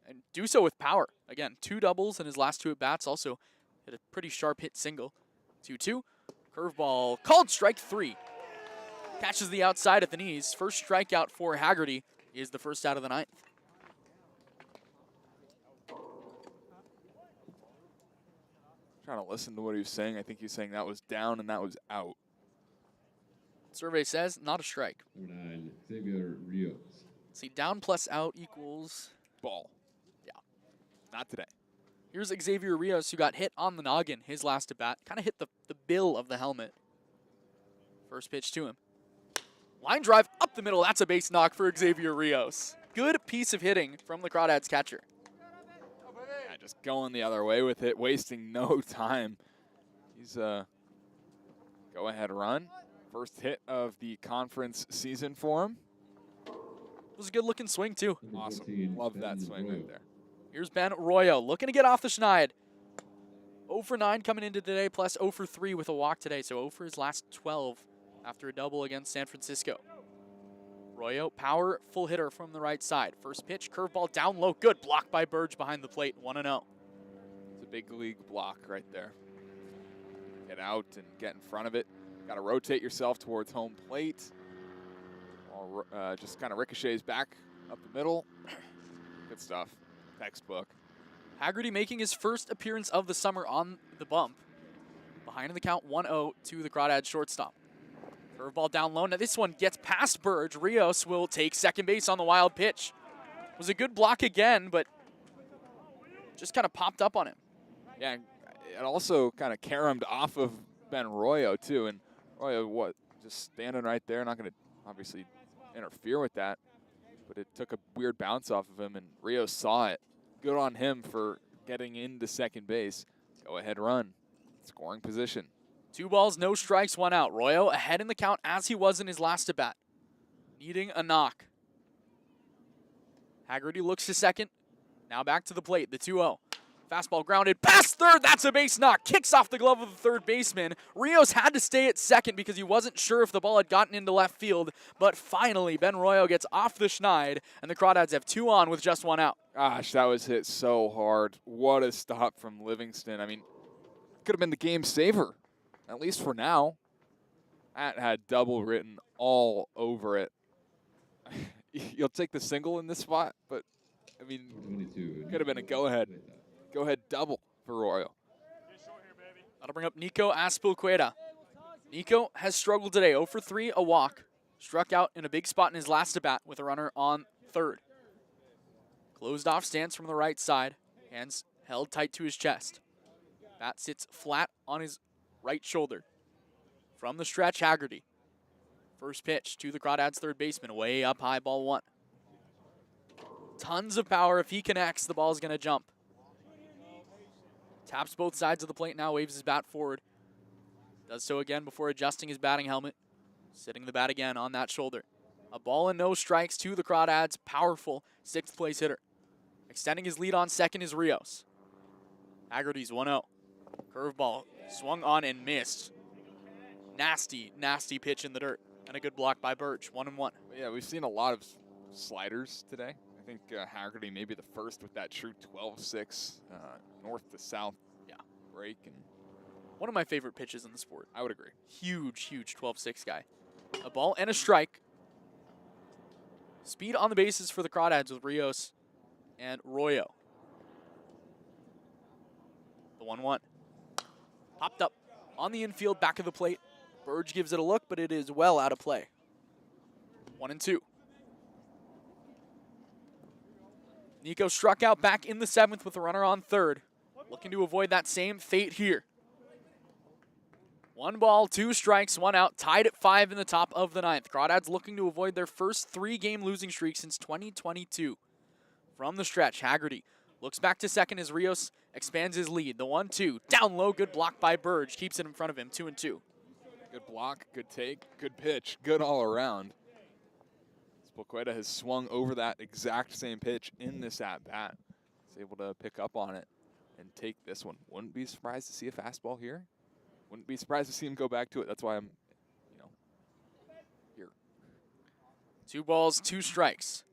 and do so with power. Again, 2 doubles in his last 2 at-bats, also hit a pretty sharp hit single. 2-2, curveball, called strike 3. Catches the outside at the knees. First strikeout for Haggerty is the first out of the 9th. Trying to listen to what he was saying. I think he was saying that was down and that was out. Survey says not a strike. Number 9, Xavier Rios. See, down plus out equals Ball. Yeah. Not today. Here's Xavier Rios, who got hit on the noggin his last at-bat. Kind of hit the bill of the helmet. First pitch to him. Line drive up the middle. That's a base knock for Xavier Rios. Good piece of hitting from the Crawdads catcher. Yeah, just going the other way with it, wasting no time. He's a go-ahead run. First hit of the conference season for him. It was a good-looking swing, too. Awesome. Love that swing right there. Here's Ben Arroyo looking to get off the schneid. 0 for 9 coming into today, plus 0 for 3 with a walk today. So 0 for his last 12 after a double against San Francisco. Arroyo, powerful hitter from the right side. First pitch, curveball down low. Good block by Burge behind the plate, 1-0. It's a big league block right there. Get out and get in front of it. Got to rotate yourself towards home plate. Or just kind of ricochets back up the middle. Good stuff. Textbook. Haggerty making his first appearance of the summer on the bump. Behind in the count, 1-0 to the Crawdads shortstop. Curveball down low. Now this one gets past Burge. Rios will take second base on the wild pitch. Was a good block again, but just kind of popped up on him. Yeah, it also kind of caromed off of Ben Arroyo, too. And Arroyo, just standing right there, not going to obviously interfere with that. But it took a weird bounce off of him, and Rios saw it. Good on him for getting into second base. Go ahead run. Scoring position. 2 balls, no strikes, 1 out. Arroyo ahead in the count as he was in his last at-bat. Needing a knock. Haggerty looks to second. Now back to the plate, the 2-0. Fastball grounded past third. That's a base knock. Kicks off the glove of the third baseman. Rios had to stay at second because he wasn't sure if the ball had gotten into left field. But finally, Ben Arroyo gets off the schneid, and the Crawdads have 2 on with just 1 out. Gosh, that was hit so hard. What a stop from Livingston. I mean, could have been the game saver, at least for now. That had double written all over it. You'll take the single in this spot, but, I mean, could have been a go-ahead double for Arroyo. That'll bring up Nico Aspilcueta. Nico has struggled today. 0 for 3, a walk. Struck out in a big spot in his last at-bat with a runner on third. Closed off stance from the right side. Hands held tight to his chest. Bat sits flat on his right shoulder. From the stretch, Haggerty. First pitch to the Crawdads third baseman. Way up high, ball 1. Tons of power. If he connects, the ball's going to jump. Taps both sides of the plate now, waves his bat forward. Does so again before adjusting his batting helmet. Sitting the bat again on that shoulder. A ball and no strikes to the Crawdads. Powerful 6th place hitter. Extending his lead on second is Rios. Haggerty's 1-0. Curveball swung on and missed. Nasty, nasty pitch in the dirt. And a good block by Burge. 1-1. Yeah, we've seen a lot of sliders today. I think Haggerty may be the first with that true 12-6 north to south break. And one of my favorite pitches in the sport. I would agree. Huge, huge 12-6 guy. A ball and a strike. Speed on the bases for the Crawdads with Rios and Arroyo. The 1-1. Popped up on the infield, back of the plate. Burge gives it a look, but it is well out of play. 1-2. Nico struck out back in the 7th with a runner on third. Looking to avoid that same fate here. 1 ball, 2 strikes, 1 out, tied at 5 in the top of the 9th. Crawdads looking to avoid their first 3-game losing streak since 2022. From the stretch, Haggerty looks back to second as Rios expands his lead. The 1-2, down low, good block by Burge, keeps it in front of him, 2-2. Good block, good take, good pitch, good all around. Espoqueda has swung over that exact same pitch in this at-bat. He's able to pick up on it and take this one. Wouldn't be surprised to see a fastball here. Wouldn't be surprised to see him go back to it. That's why I'm, here. 2 balls, 2 strikes.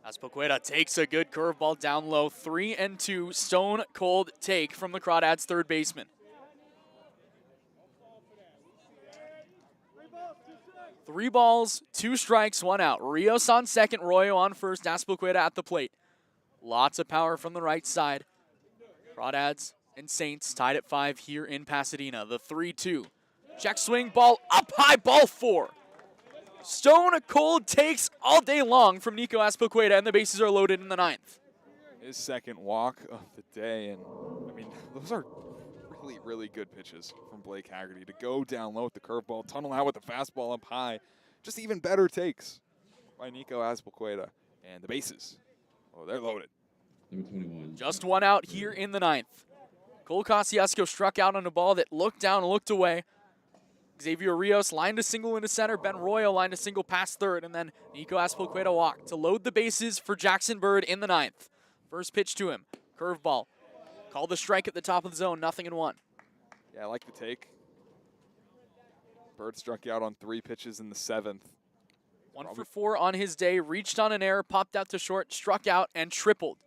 Espoqueda takes a good curveball down low. 3-2, stone cold take from the Crawdads' third baseman. 3 balls, 2 strikes, 1 out. Rios on second, Arroyo on first, Espoqueda at the plate. Lots of power from the right side. Crawdads and Saints tied at 5 here in Pasadena. The 3-2. Check swing, ball up high, ball 4. Stone cold takes all day long from Nico Espoqueda, and the bases are loaded in the 9th. His second walk of the day, and I mean, those are really, really good pitches from Blake Haggerty. To go down low with the curveball, tunnel out with the fastball up high. Just even better takes by Nico Espoqueda. And the bases, oh, they're loaded. Number 21. Just 1 out here in the 9th. Cole Kosciuszko struck out on a ball that looked down and looked away. Xavier Rios lined a single into center. Ben Royal lined a single past third. And then Nico Espoqueda walked to load the bases for Jackson Bird in the 9th. First pitch to him. Curveball. Called the strike at the top of the zone. 0-1. Yeah, I like the take. Bird struck out on 3 pitches in the 7th. 1 for 4 on his day. Reached on an error. Popped out to short. Struck out and tripled.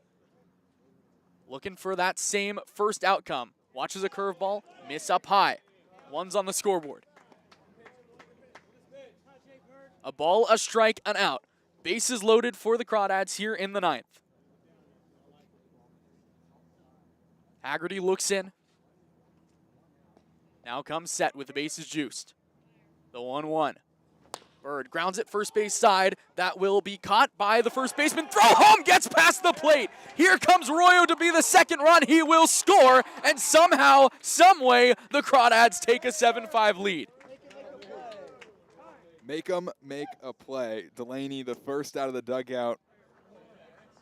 Looking for that same first outcome. Watches a curveball. Miss up high. 1's on the scoreboard. A ball, a strike, an out. Bases loaded for the Crawdads here in the 9th. Haggerty looks in. Now comes set with the bases juiced. The 1-1. Bird grounds it first base side. That will be caught by the first baseman. Throw home, gets past the plate. Here comes Arroyo to be the second run. He will score, and somehow, someway, the Crawdads take a 7-5 lead. Make them make a play. Delaney, the first out of the dugout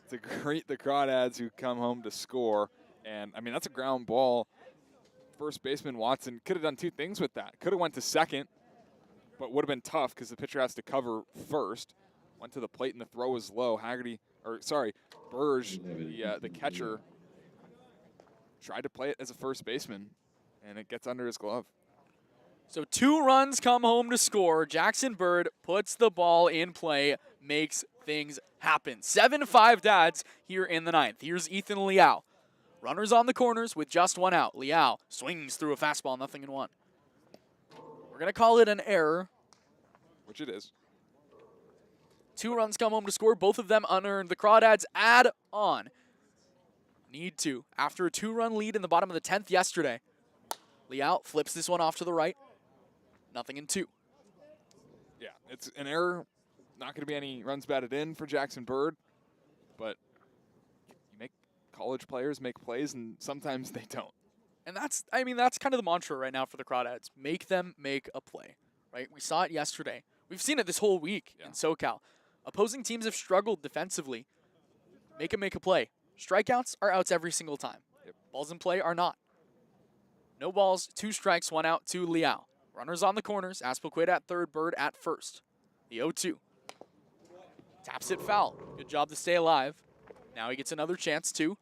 to greet the Crawdads who come home to score. And, I mean, that's a ground ball. First baseman Watson could have done 2 things with that. Could have went to second, but would have been tough because the pitcher has to cover first. Went to the plate and the throw was low. Burge, the catcher, tried to play it as a first baseman, and it gets under his glove. So 2 runs come home to score. Jackson Bird puts the ball in play, makes things happen. 7-5 Dads here in the 9th. Here's Ethan Liao. Runners on the corners with just 1 out. Liao swings through a fastball, 0-1. We're going to call it an error. Which it is. 2 runs come home to score, both of them unearned. The Crawdads add on. Need to. After a 2-run lead in the bottom of the 10th yesterday, Liao flips this one off to the right. 0-2. Yeah, it's an error. Not going to be any runs batted in for Jackson Bird, but you make college players make plays, and sometimes they don't. And that's kind of the mantra right now for the Crawdads. Make them make a play, right? We saw it yesterday. We've seen it this whole week in SoCal. Opposing teams have struggled defensively. Make them make a play. Strikeouts are outs every single time. Yep. Balls in play are not. No balls, 2 strikes, 1 out to Liao. Runners on the corners. Azpilicueta at third, Bird at first. The 0-2. Taps it foul. Good job to stay alive. Now he gets another chance too.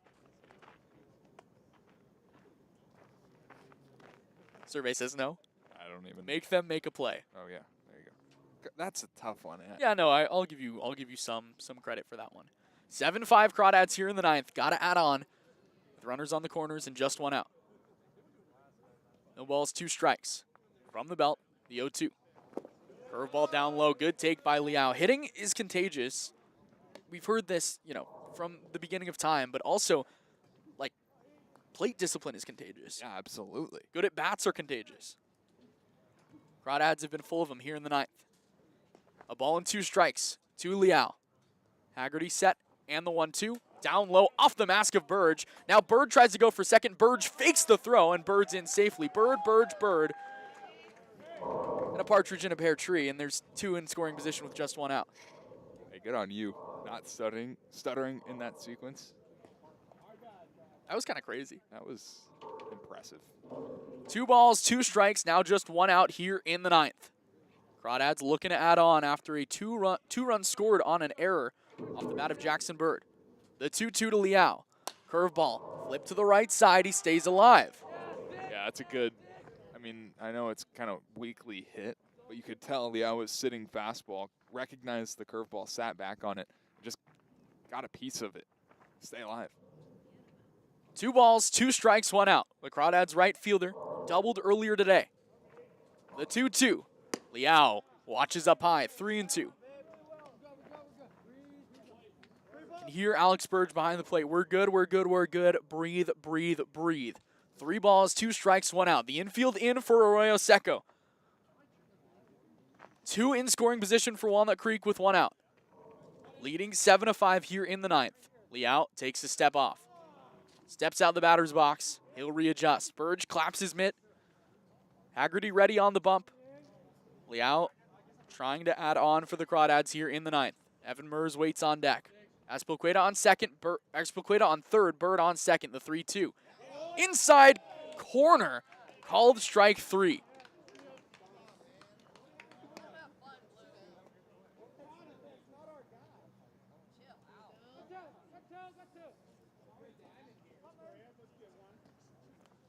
Survey says no. I don't even Make them make a play. Oh yeah, there you go. That's a tough one. Yeah, no, I'll give you some credit for that one. 7-5 Crawdads here in the 9th. Got to add on with runners on the corners and just one out. No balls, 2 strikes. From the belt, the 0-2. Curveball down low. Good take by Liao. Hitting is contagious. We've heard this, from the beginning of time, but also, like, plate discipline is contagious. Yeah, absolutely. Good at bats are contagious. Crawdads have been full of them here in the 9th. A ball and 2 strikes to Liao. Haggerty set and the 1-2. Down low off the mask of Burge. Now Bird tries to go for second. Burge fakes the throw and Bird's in safely. Bird. And a partridge in a pear tree, and there's 2 in scoring position with just 1 out. Hey, good on you. Not stuttering in that sequence. That was kind of crazy. That was impressive. 2 balls, 2 strikes, now just 1 out here in the 9th. Crawdads looking to add on after a 2 run scored on an error off the bat of Jackson Bird. The 2-2 to Liao. Curveball, flip to the right side, he stays alive. Yeah, that's a good, I know it's kind of weakly hit, but you could tell Liao was sitting fastball, recognized the curveball, sat back on it, just got a piece of it. Stay alive. 2 balls, 2 strikes, 1 out. The Crawdads right fielder doubled earlier today. The 2-2. Liao watches up high, 3-2. Can hear Alex Burge behind the plate. We're good. Breathe. 3 balls, 2 strikes, 1 out. The infield in for Arroyo Seco. 2 in scoring position for Walnut Creek with 1 out. Leading 7-5 here in the 9th. Liao takes a step off. Steps out the batter's box. He'll readjust. Burge claps his mitt. Haggerty ready on the bump. Liao trying to add on for the Crawdads here in the 9th. Evan Mers waits on deck. Azpilicueta on second. Azpilicueta on third. Bird on second. The 3-2. Inside corner. Called strike 3.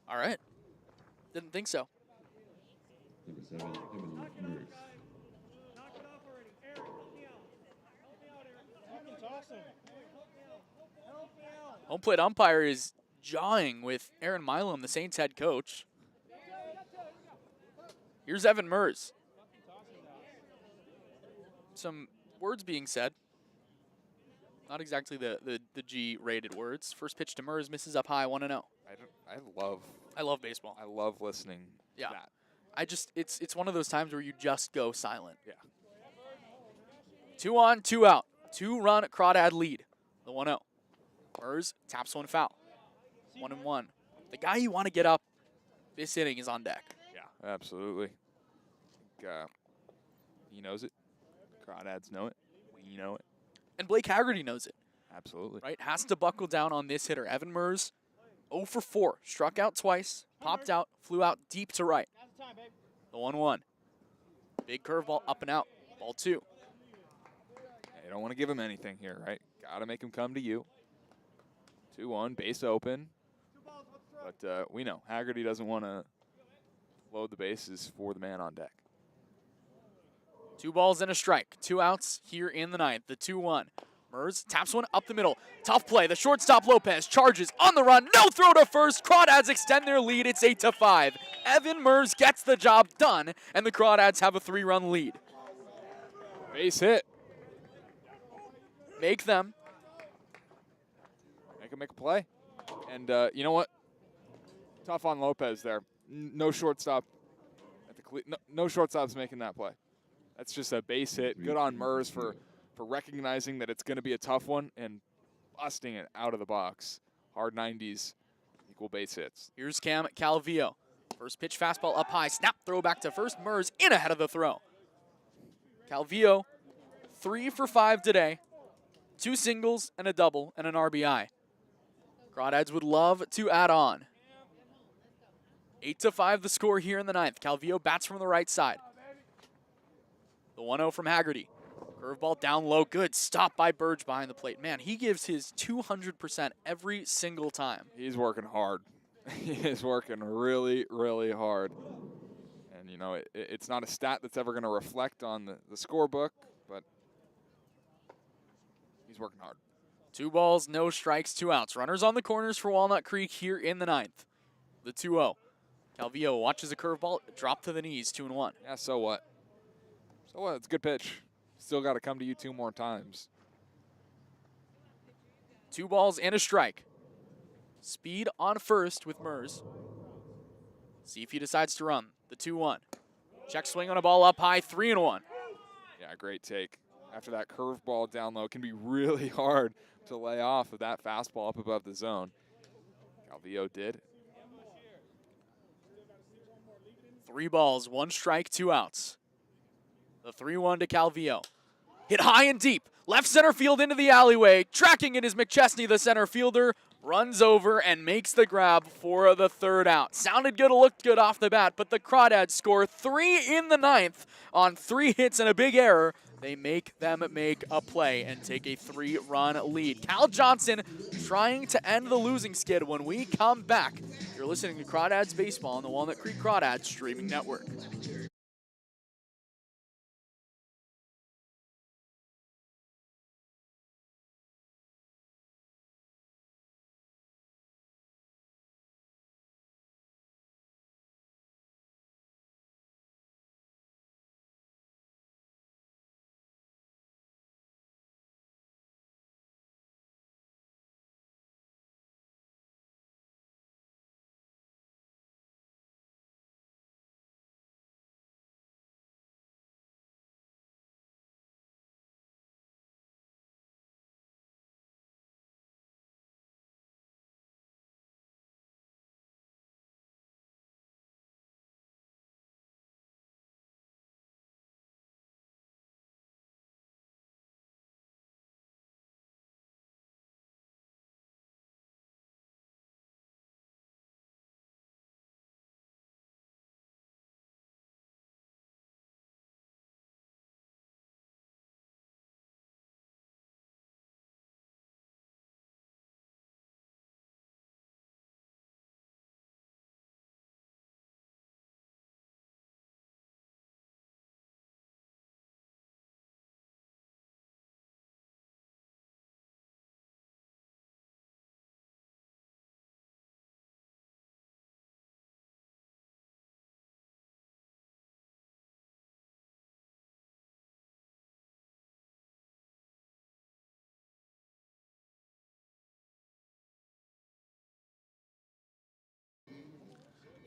All right. Didn't think so. Number 7, Evan Mercier. Home plate umpire is jawing with Aaron Milam, the Saints head coach. Here's Evan Mers. Some words being said. Not exactly the G-rated words. First pitch to Mers, misses up high, 1-0. I love baseball. I love listening Yeah. to that. It's one of those times where you just go silent. Yeah. 2 on, 2 out. 2-run Crawdad lead. The 1-0. Mers taps one foul. 1-1. The guy you want to get up this inning is on deck. Yeah, absolutely. He knows it. Crawdads know it. We know it. And Blake Haggerty knows it. Absolutely. Right? Has to buckle down on this hitter. Evan Mers, 0 for 4. Struck out twice. Popped out. Flew out deep to right. The 1-1. Big curveball up and out. Ball 2. You don't want to give him anything here, right? Got to make him come to you. 2-1, base open. But we know Haggerty doesn't want to load the bases for the man on deck. 2 balls and a strike. 2 outs here in the 9th. The 2-1. Mers taps one up the middle. Tough play. The shortstop Lopez charges on the run. No throw to first. Crawdads extend their lead. It's 8-5. Evan Mers gets the job done, and the Crawdads have a 3-run lead. Base hit. Make them. Make a play. And you know what? Tough on Lopez there. No shortstop. No shortstop's making that play. That's just a base hit. Good on Mers for recognizing that it's going to be a tough one and busting it out of the box. Hard 90s, equal base hits. Here's Cam Calvillo. First pitch fastball up high. Snap throw back to first. Mers in ahead of the throw. Calvillo, 3 for 5 today. 2 singles and a double and an RBI. Crawdads would love to add on. 8-5 the score here in the ninth. Calvillo bats from the right side. The 1-0 from Haggerty. Curveball down low, good. Stop by Burge behind the plate. Man, he gives his 200% every single time. He's working hard. He is working really, really hard. And, you know, it's not a stat that's ever going to reflect on the scorebook, but he's working hard. 2 balls, no strikes, 2 outs. Runners on the corners for Walnut Creek here in the ninth. The 2-0. Calvillo watches a curveball, drop to the knees, 2-1. Yeah, so what? So what? It's a good pitch. Still got to come to you 2 more times. 2 balls and a strike. Speed on first with Mers. See if he decides to run. The 2-1. Check swing on a ball up high, 3-1. Yeah, great take. After that curveball down low, it can be really hard to lay off of that fastball up above the zone. Calvillo did. 3 balls, 1 strike, 2 outs. The 3-1 to Calvillo. Hit high and deep. Left center field into the alleyway. Tracking it is McChesney, the center fielder. Runs over and makes the grab for the 3rd out. Sounded good, looked good off the bat, but the Crawdads score 3 in the ninth on 3 hits and a big error. They make them make a play and take a 3-run lead. Cal Johnson trying to end the losing skid when we come back. You're listening to Crawdads Baseball on the Walnut Creek Crawdads streaming network.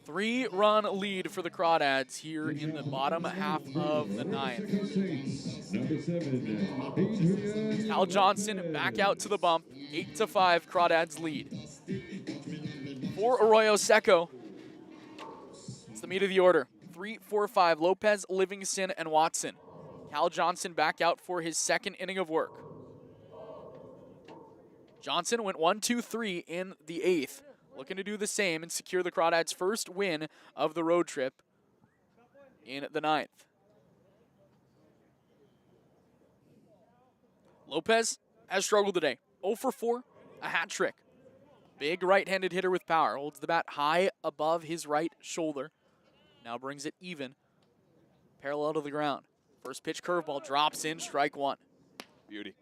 Three-run lead for the Crawdads here in the bottom half of the ninth. Number 7, Adrian. Cal Johnson back out to the bump. 8-5 Crawdads lead. For Arroyo, Seco. It's the meat of the order. 3, 4, 5, Lopez, Livingston, and Watson. Cal Johnson back out for his 2nd inning of work. Johnson went 1, 2, 3 in the 8th. Looking to do the same and secure the Crawdads' first win of the road trip in the 9th. Lopez has struggled today. 0 for 4, a hat trick. Big right-handed hitter with power. Holds the bat high above his right shoulder. Now brings it even, parallel to the ground. First pitch curveball drops in, strike 1. Beauty.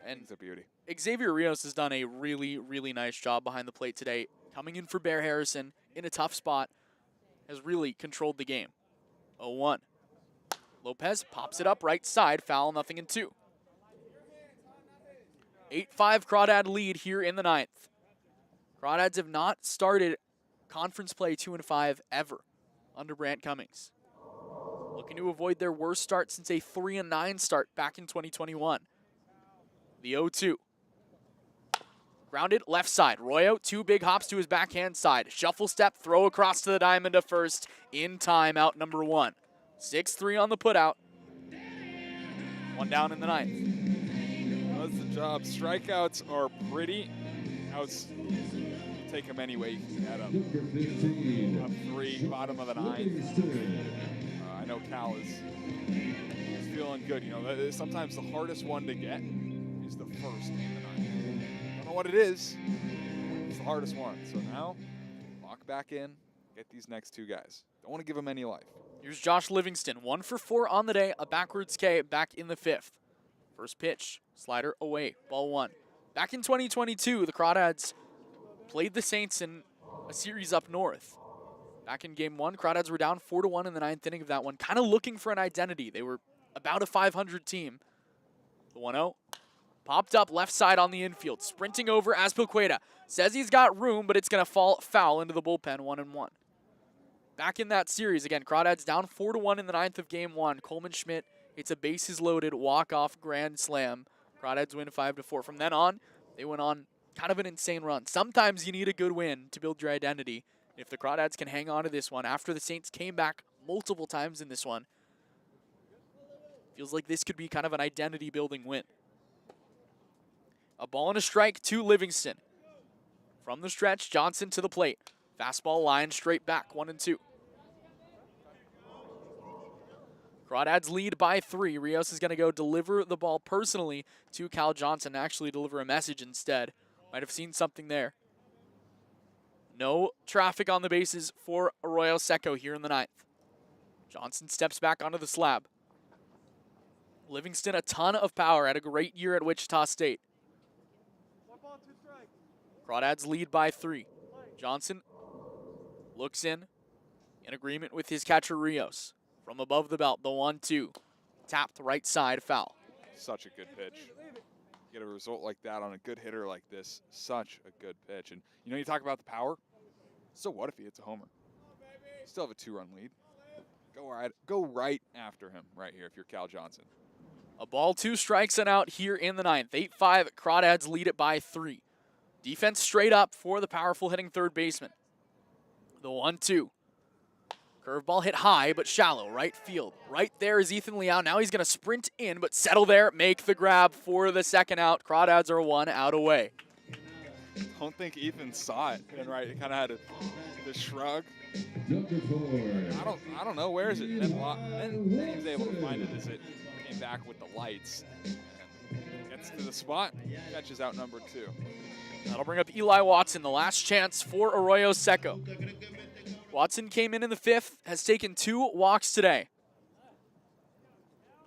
And It's a beauty. Xavier Rios has done a really, really nice job behind the plate today. Coming in for Bear Harrison in a tough spot, has really controlled the game. 0-1. Lopez pops it up right side, foul, 0-2. 8-5 Crawdad lead here in the 9th. Crawdads have not started conference play 2-5 ever under Brant Cummings. Looking to avoid their worst start since a 3-9 start back in 2021. The 0-2. Grounded left side. Arroyo, 2 big hops to his backhand side. Shuffle step, throw across to the diamond to first. In time, out number 1. 6-3 on the putout. 1 down in the 9th. Does the job. Strikeouts are pretty. Outs take them any way you can get them. Number 15. Up 3, bottom of the 9th. Livingston. I know Cal is feeling good. You know, sometimes the hardest one to get is the first in the 9th. Don't know what it is. It's the hardest one. So now, lock back in, get these next 2 guys. Don't want to give them any life. Here's Josh Livingston, 1 for 4 on the day, a backwards K back in the 5th. First pitch, slider away, ball 1. Back in 2022, the Crawdads played the Saints in a series up north. Back in game 1, Crawdads were down 4-1 in the 9th inning of that one, kind of looking for an identity. They were about a 500 team. The 1-0 popped up left side on the infield, sprinting over Azpilicueta. Says he's got room, but it's going to fall foul into the bullpen, 1-1. Back in that series, again, Crawdads down 4-1 in the 9th of game 1. Coleman Schmidt, it's a bases-loaded walk-off grand slam. Crawdads win 5-4. From then on, they went on kind of an insane run. Sometimes you need a good win to build your identity. If the Crawdads can hang on to this one after the Saints came back multiple times in this one, feels like this could be kind of an identity-building win. A ball and a strike to Livingston. From the stretch, Johnson to the plate. Fastball line straight back, 1-2. Crawdads lead by 3. Rios is going to go deliver the ball personally to Cal Johnson, actually deliver a message instead. Might have seen something there. No traffic on the bases for Arroyo Seco here in the 9th. Johnson steps back onto the slab. Livingston, a ton of power, had a great year at Wichita State. Crawdads lead by 3. Johnson looks in agreement with his catcher Rios. From above the belt, the 1-2. Tapped right side, foul. Such a good pitch. Get a result like that on a good hitter like this. Such a good pitch. And you know, you talk about the power. So what if he hits a homer? Still have a 2-run lead. Go right after him right here if you're Cal Johnson. A ball, 2 strikes and out here in the 9th. 8-5, Crawdads lead it by 3. Defense straight up for the powerful hitting third baseman. The 1-2. Curveball hit high, but shallow, right field. Right there is Ethan Leal. Now he's going to sprint in, but settle there, make the grab for the second out. Crawdads are 1 out away. Don't think Ethan saw it. And right, he kind of had the shrug. Number 4. I don't know, where is it? Then he was able to find it as it came back with the lights. And gets to the spot, catches out number 2. That'll bring up Eli Watson, the last chance for Arroyo Seco. Watson came in the 5th, has taken 2 walks today.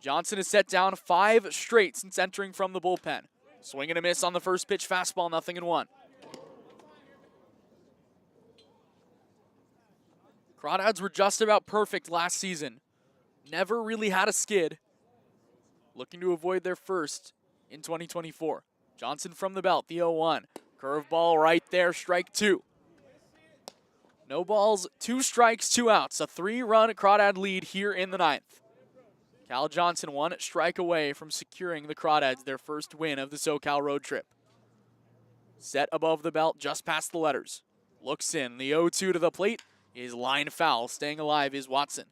Johnson has set down 5 straight since entering from the bullpen. Swing and a miss on the first pitch, fastball, 0-1. Crawdads were just about perfect last season. Never really had a skid. Looking to avoid their first in 2024. Johnson from the belt, the 0-1. Curveball right there, strike 2. No balls, 2 strikes, 2 outs. A 3-run Crawdad lead here in the 9th. Cal Johnson 1 strike away from securing the Crawdads their first win of the SoCal road trip. Set above the belt, just past the letters. Looks in, the 0-2 to the plate is line foul. Staying alive is Watson.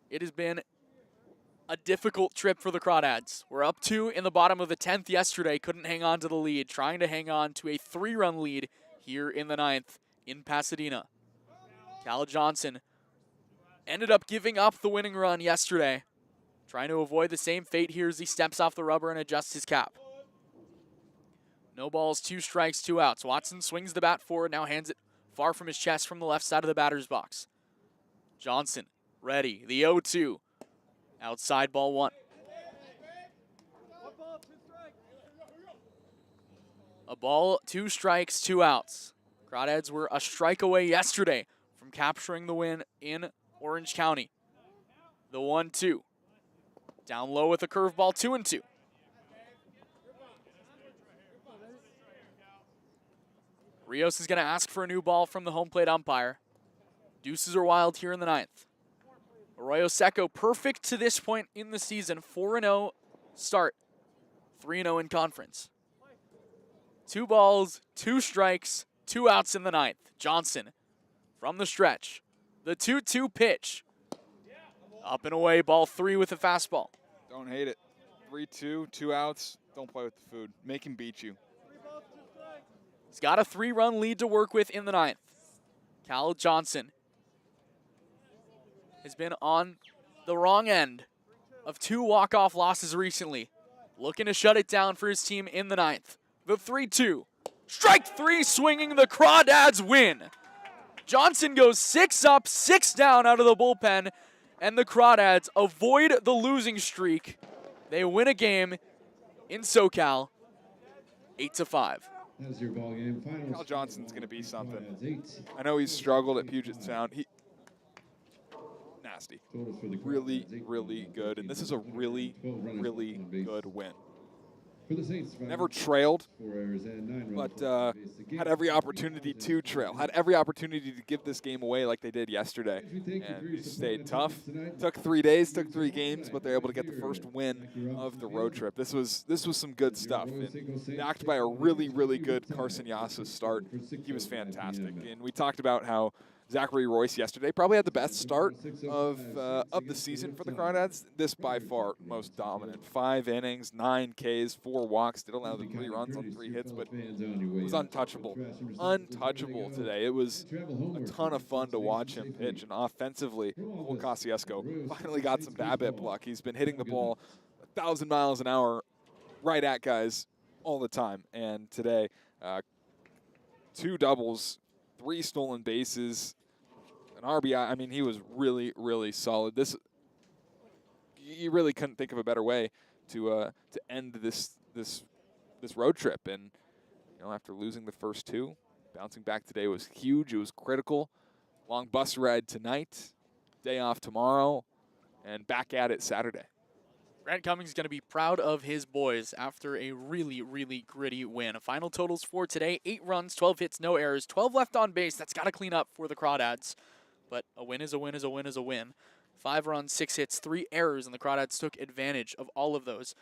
It has been a difficult trip for the Crawdads. We're up 2 in the bottom of the 10th yesterday. Couldn't hang on to the lead. Trying to hang on to a 3-run lead here in the 9th in Pasadena. Cal Johnson ended up giving up the winning run yesterday. Trying to avoid the same fate here as he steps off the rubber and adjusts his cap. No balls, 2 strikes, 2 outs. Watson swings the bat forward, now hands it far from his chest from the left side of the batter's box. Johnson ready, the 0-2. Outside, ball 1. A ball, 2 strikes, 2 outs. Crawdads were a strike away yesterday from capturing the win in Orange County. The 1-2. Down low with a curveball, 2-2. Rios is going to ask for a new ball from the home plate umpire. Deuces are wild here in the 9th. Arroyo Seco perfect to this point in the season. 4-0 start. 3-0 in conference. 2 balls, 2 strikes, 2 outs in the 9th. Johnson from the stretch. The 2-2 pitch. Up and away, ball 3 with a fastball. Don't hate it. 3-2, 2 outs. Don't play with the food. Make him beat you. He's got a 3-run lead to work with in the 9th. Cal Johnson has been on the wrong end of 2 walk-off losses recently. Looking to shut it down for his team in the 9th. The 3-2. Strike 3 swinging, the Crawdads win. Johnson goes 6 up, 6 down out of the bullpen, and the Crawdads avoid the losing streak. They win a game in SoCal, 8-5. That's your ball game. Final Cal Johnson's going to be score, something. Crawdads 8. I know he's struggled at Puget Sound. Nasty. Totals for the Really, Crawdads, 8 really good. And this is a really, 12 runners really on base. good win. For the Saints, Never trailed, 4 errors and 9 runs but on base. The game had every was opportunity to trail. Had every opportunity to give this game away like they did yesterday. We thank you for And your we support stayed and tough. attendance tonight. Took 3 days, took 3 games, but they're able to get the first win of the road trip. This was some good stuff. And backed by a really, really good Carson Yasa's start. He was fantastic. And we talked about how Zachary Royce yesterday probably had the best start of the season for the Crawdads. This by far most dominant. 5 innings, 9 Ks, 4 walks. Did allow the 3 runs on 3 hits, but it was untouchable. Untouchable today. It was a ton of fun to watch him pitch. And offensively, Cole Kosciuszko finally got some BABIP luck. He's been hitting the ball 1,000 miles an hour right at guys all the time. And today, 2 doubles, 3 stolen bases, an RBI. I mean, he was really, really solid. You really couldn't think of a better way to end this road trip. And after losing the first 2, bouncing back today was huge. It was critical. Long bus ride tonight, day off tomorrow, and back at it Saturday. Grant Cummings is going to be proud of his boys after a really, really gritty win. Final totals for today, 8 runs, 12 hits, no errors, 12 left on base. That's got to clean up for the Crawdads. But a win is a win is a win is a win. 5 runs, 6 hits, 3 errors, and the Crawdads took advantage of all of those.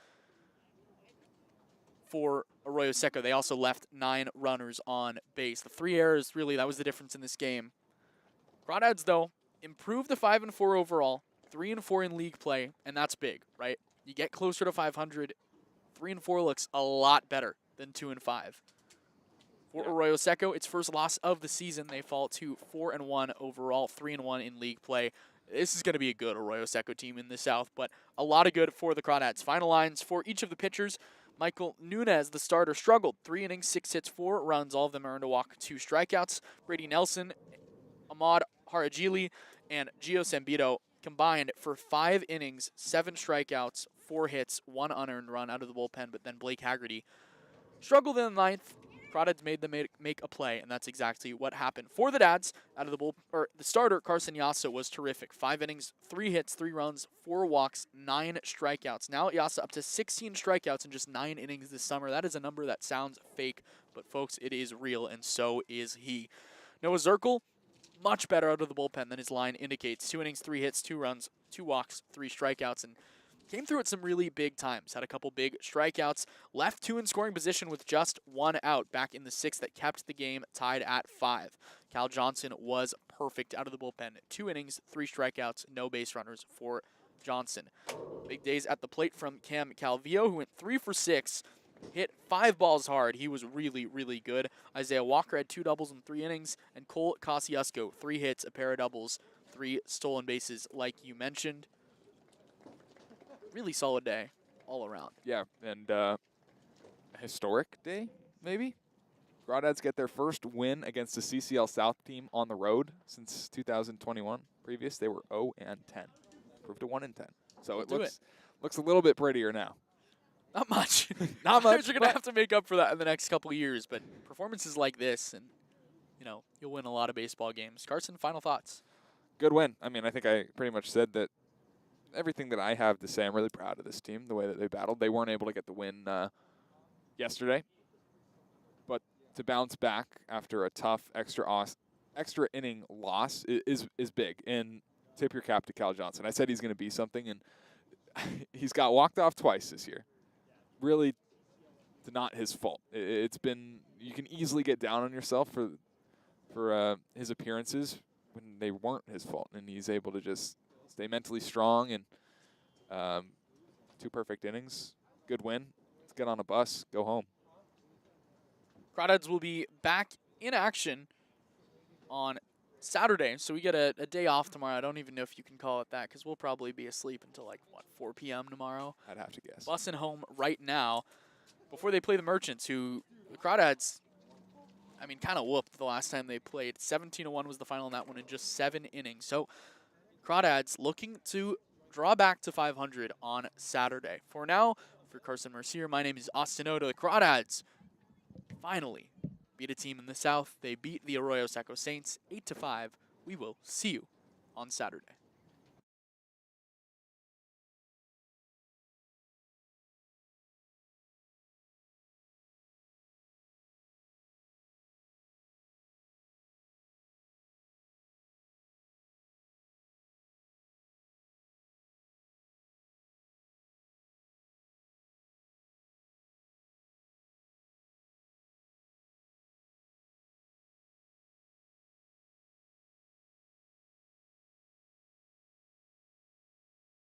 For Arroyo Seco, they also left 9 runners on base. The 3 errors, really, that was the difference in this game. Crawdads, though, improved to 5-4 overall, 3-4 in league play, and that's big, right? You get closer to 500, 3-4 looks a lot better than 2-5. For Arroyo Seco, its first loss of the season, they fall to 4-1 overall, 3-1 in league play. This is going to be a good Arroyo Seco team in the South, but a lot of good for the Crawdads. Final lines for each of the pitchers. Michael Nunez, the starter, struggled. 3 innings, 6 hits, 4 runs. All of them earned a walk, 2 strikeouts. Brady Nelson, Ahmad Harajili, and Gio Sambito combined for 5 innings, 7 strikeouts, 4 hits, 1 unearned run out of the bullpen, but then Blake Haggerty struggled in the 9th. Crawdads made them make a play, and that's exactly what happened. For the Dads, out of the starter, Carson Yasa was terrific. 5 innings, 3 hits, 3 runs, 4 walks, 9 strikeouts. Now Yasa up to 16 strikeouts in just 9 innings this summer. That is a number that sounds fake, but folks, it is real, and so is he. Noah Zirkle, much better out of the bullpen than his line indicates. 2 innings, 3 hits, 2 runs, 2 walks, 3 strikeouts, and came through at some really big times. Had a couple big strikeouts. Left 2 in scoring position with just 1 out back in the 6th that kept the game tied at 5. Cal Johnson was perfect out of the bullpen. 2 innings, 3 strikeouts, no base runners for Johnson. Big days at the plate from Cam Calvillo, who went 3 for 6. Hit 5 balls hard. He was really, really good. Isaiah Walker had 2 doubles in 3 innings. And Cole Kosciuszko, 3 hits, a pair of doubles, 3 stolen bases, like you mentioned. Really solid day all around. Yeah, and a historic day, maybe? Crawdads get their first win against a CCL South team on the road since 2021. Previous, they were 0-10. Improved to 1-10. So it looks a little bit prettier now. Not much. Not much. You're going to have to make up for that in the next couple of years, but performances like this, and you'll win a lot of baseball games. Carson, final thoughts? Good win. I mean, I think I pretty much said that everything that I have to say. I'm really proud of this team, the way that they battled. They weren't able to get the win yesterday, but to bounce back after a tough extra inning loss is big. And tip your cap to Cal Johnson. I said he's going to be something, and he's got walked off twice this year. Really, not his fault. It's been, you can easily get down on yourself for his appearances when they weren't his fault, and he's able to just stay mentally strong, and 2 perfect innings, good win. It's get on a bus, go home. Crawdads will be back in action on Saturday, so we get a day off tomorrow. I don't even know if you can call it that because we'll probably be asleep until like, what, 4 p.m. tomorrow? I'd have to guess. Bussing home right now before they play the Merchants, who the Crawdads, I mean, kind of whooped the last time they played. 17-1 was the final in that one in just 7 innings. So Crawdads looking to draw back to 500 on Saturday. For now, for Carson Mercier, my name is Austin Oda. The Crawdads finally beat a team in the South. They beat the Arroyo Seco Saints 8-5. We will see you on Saturday.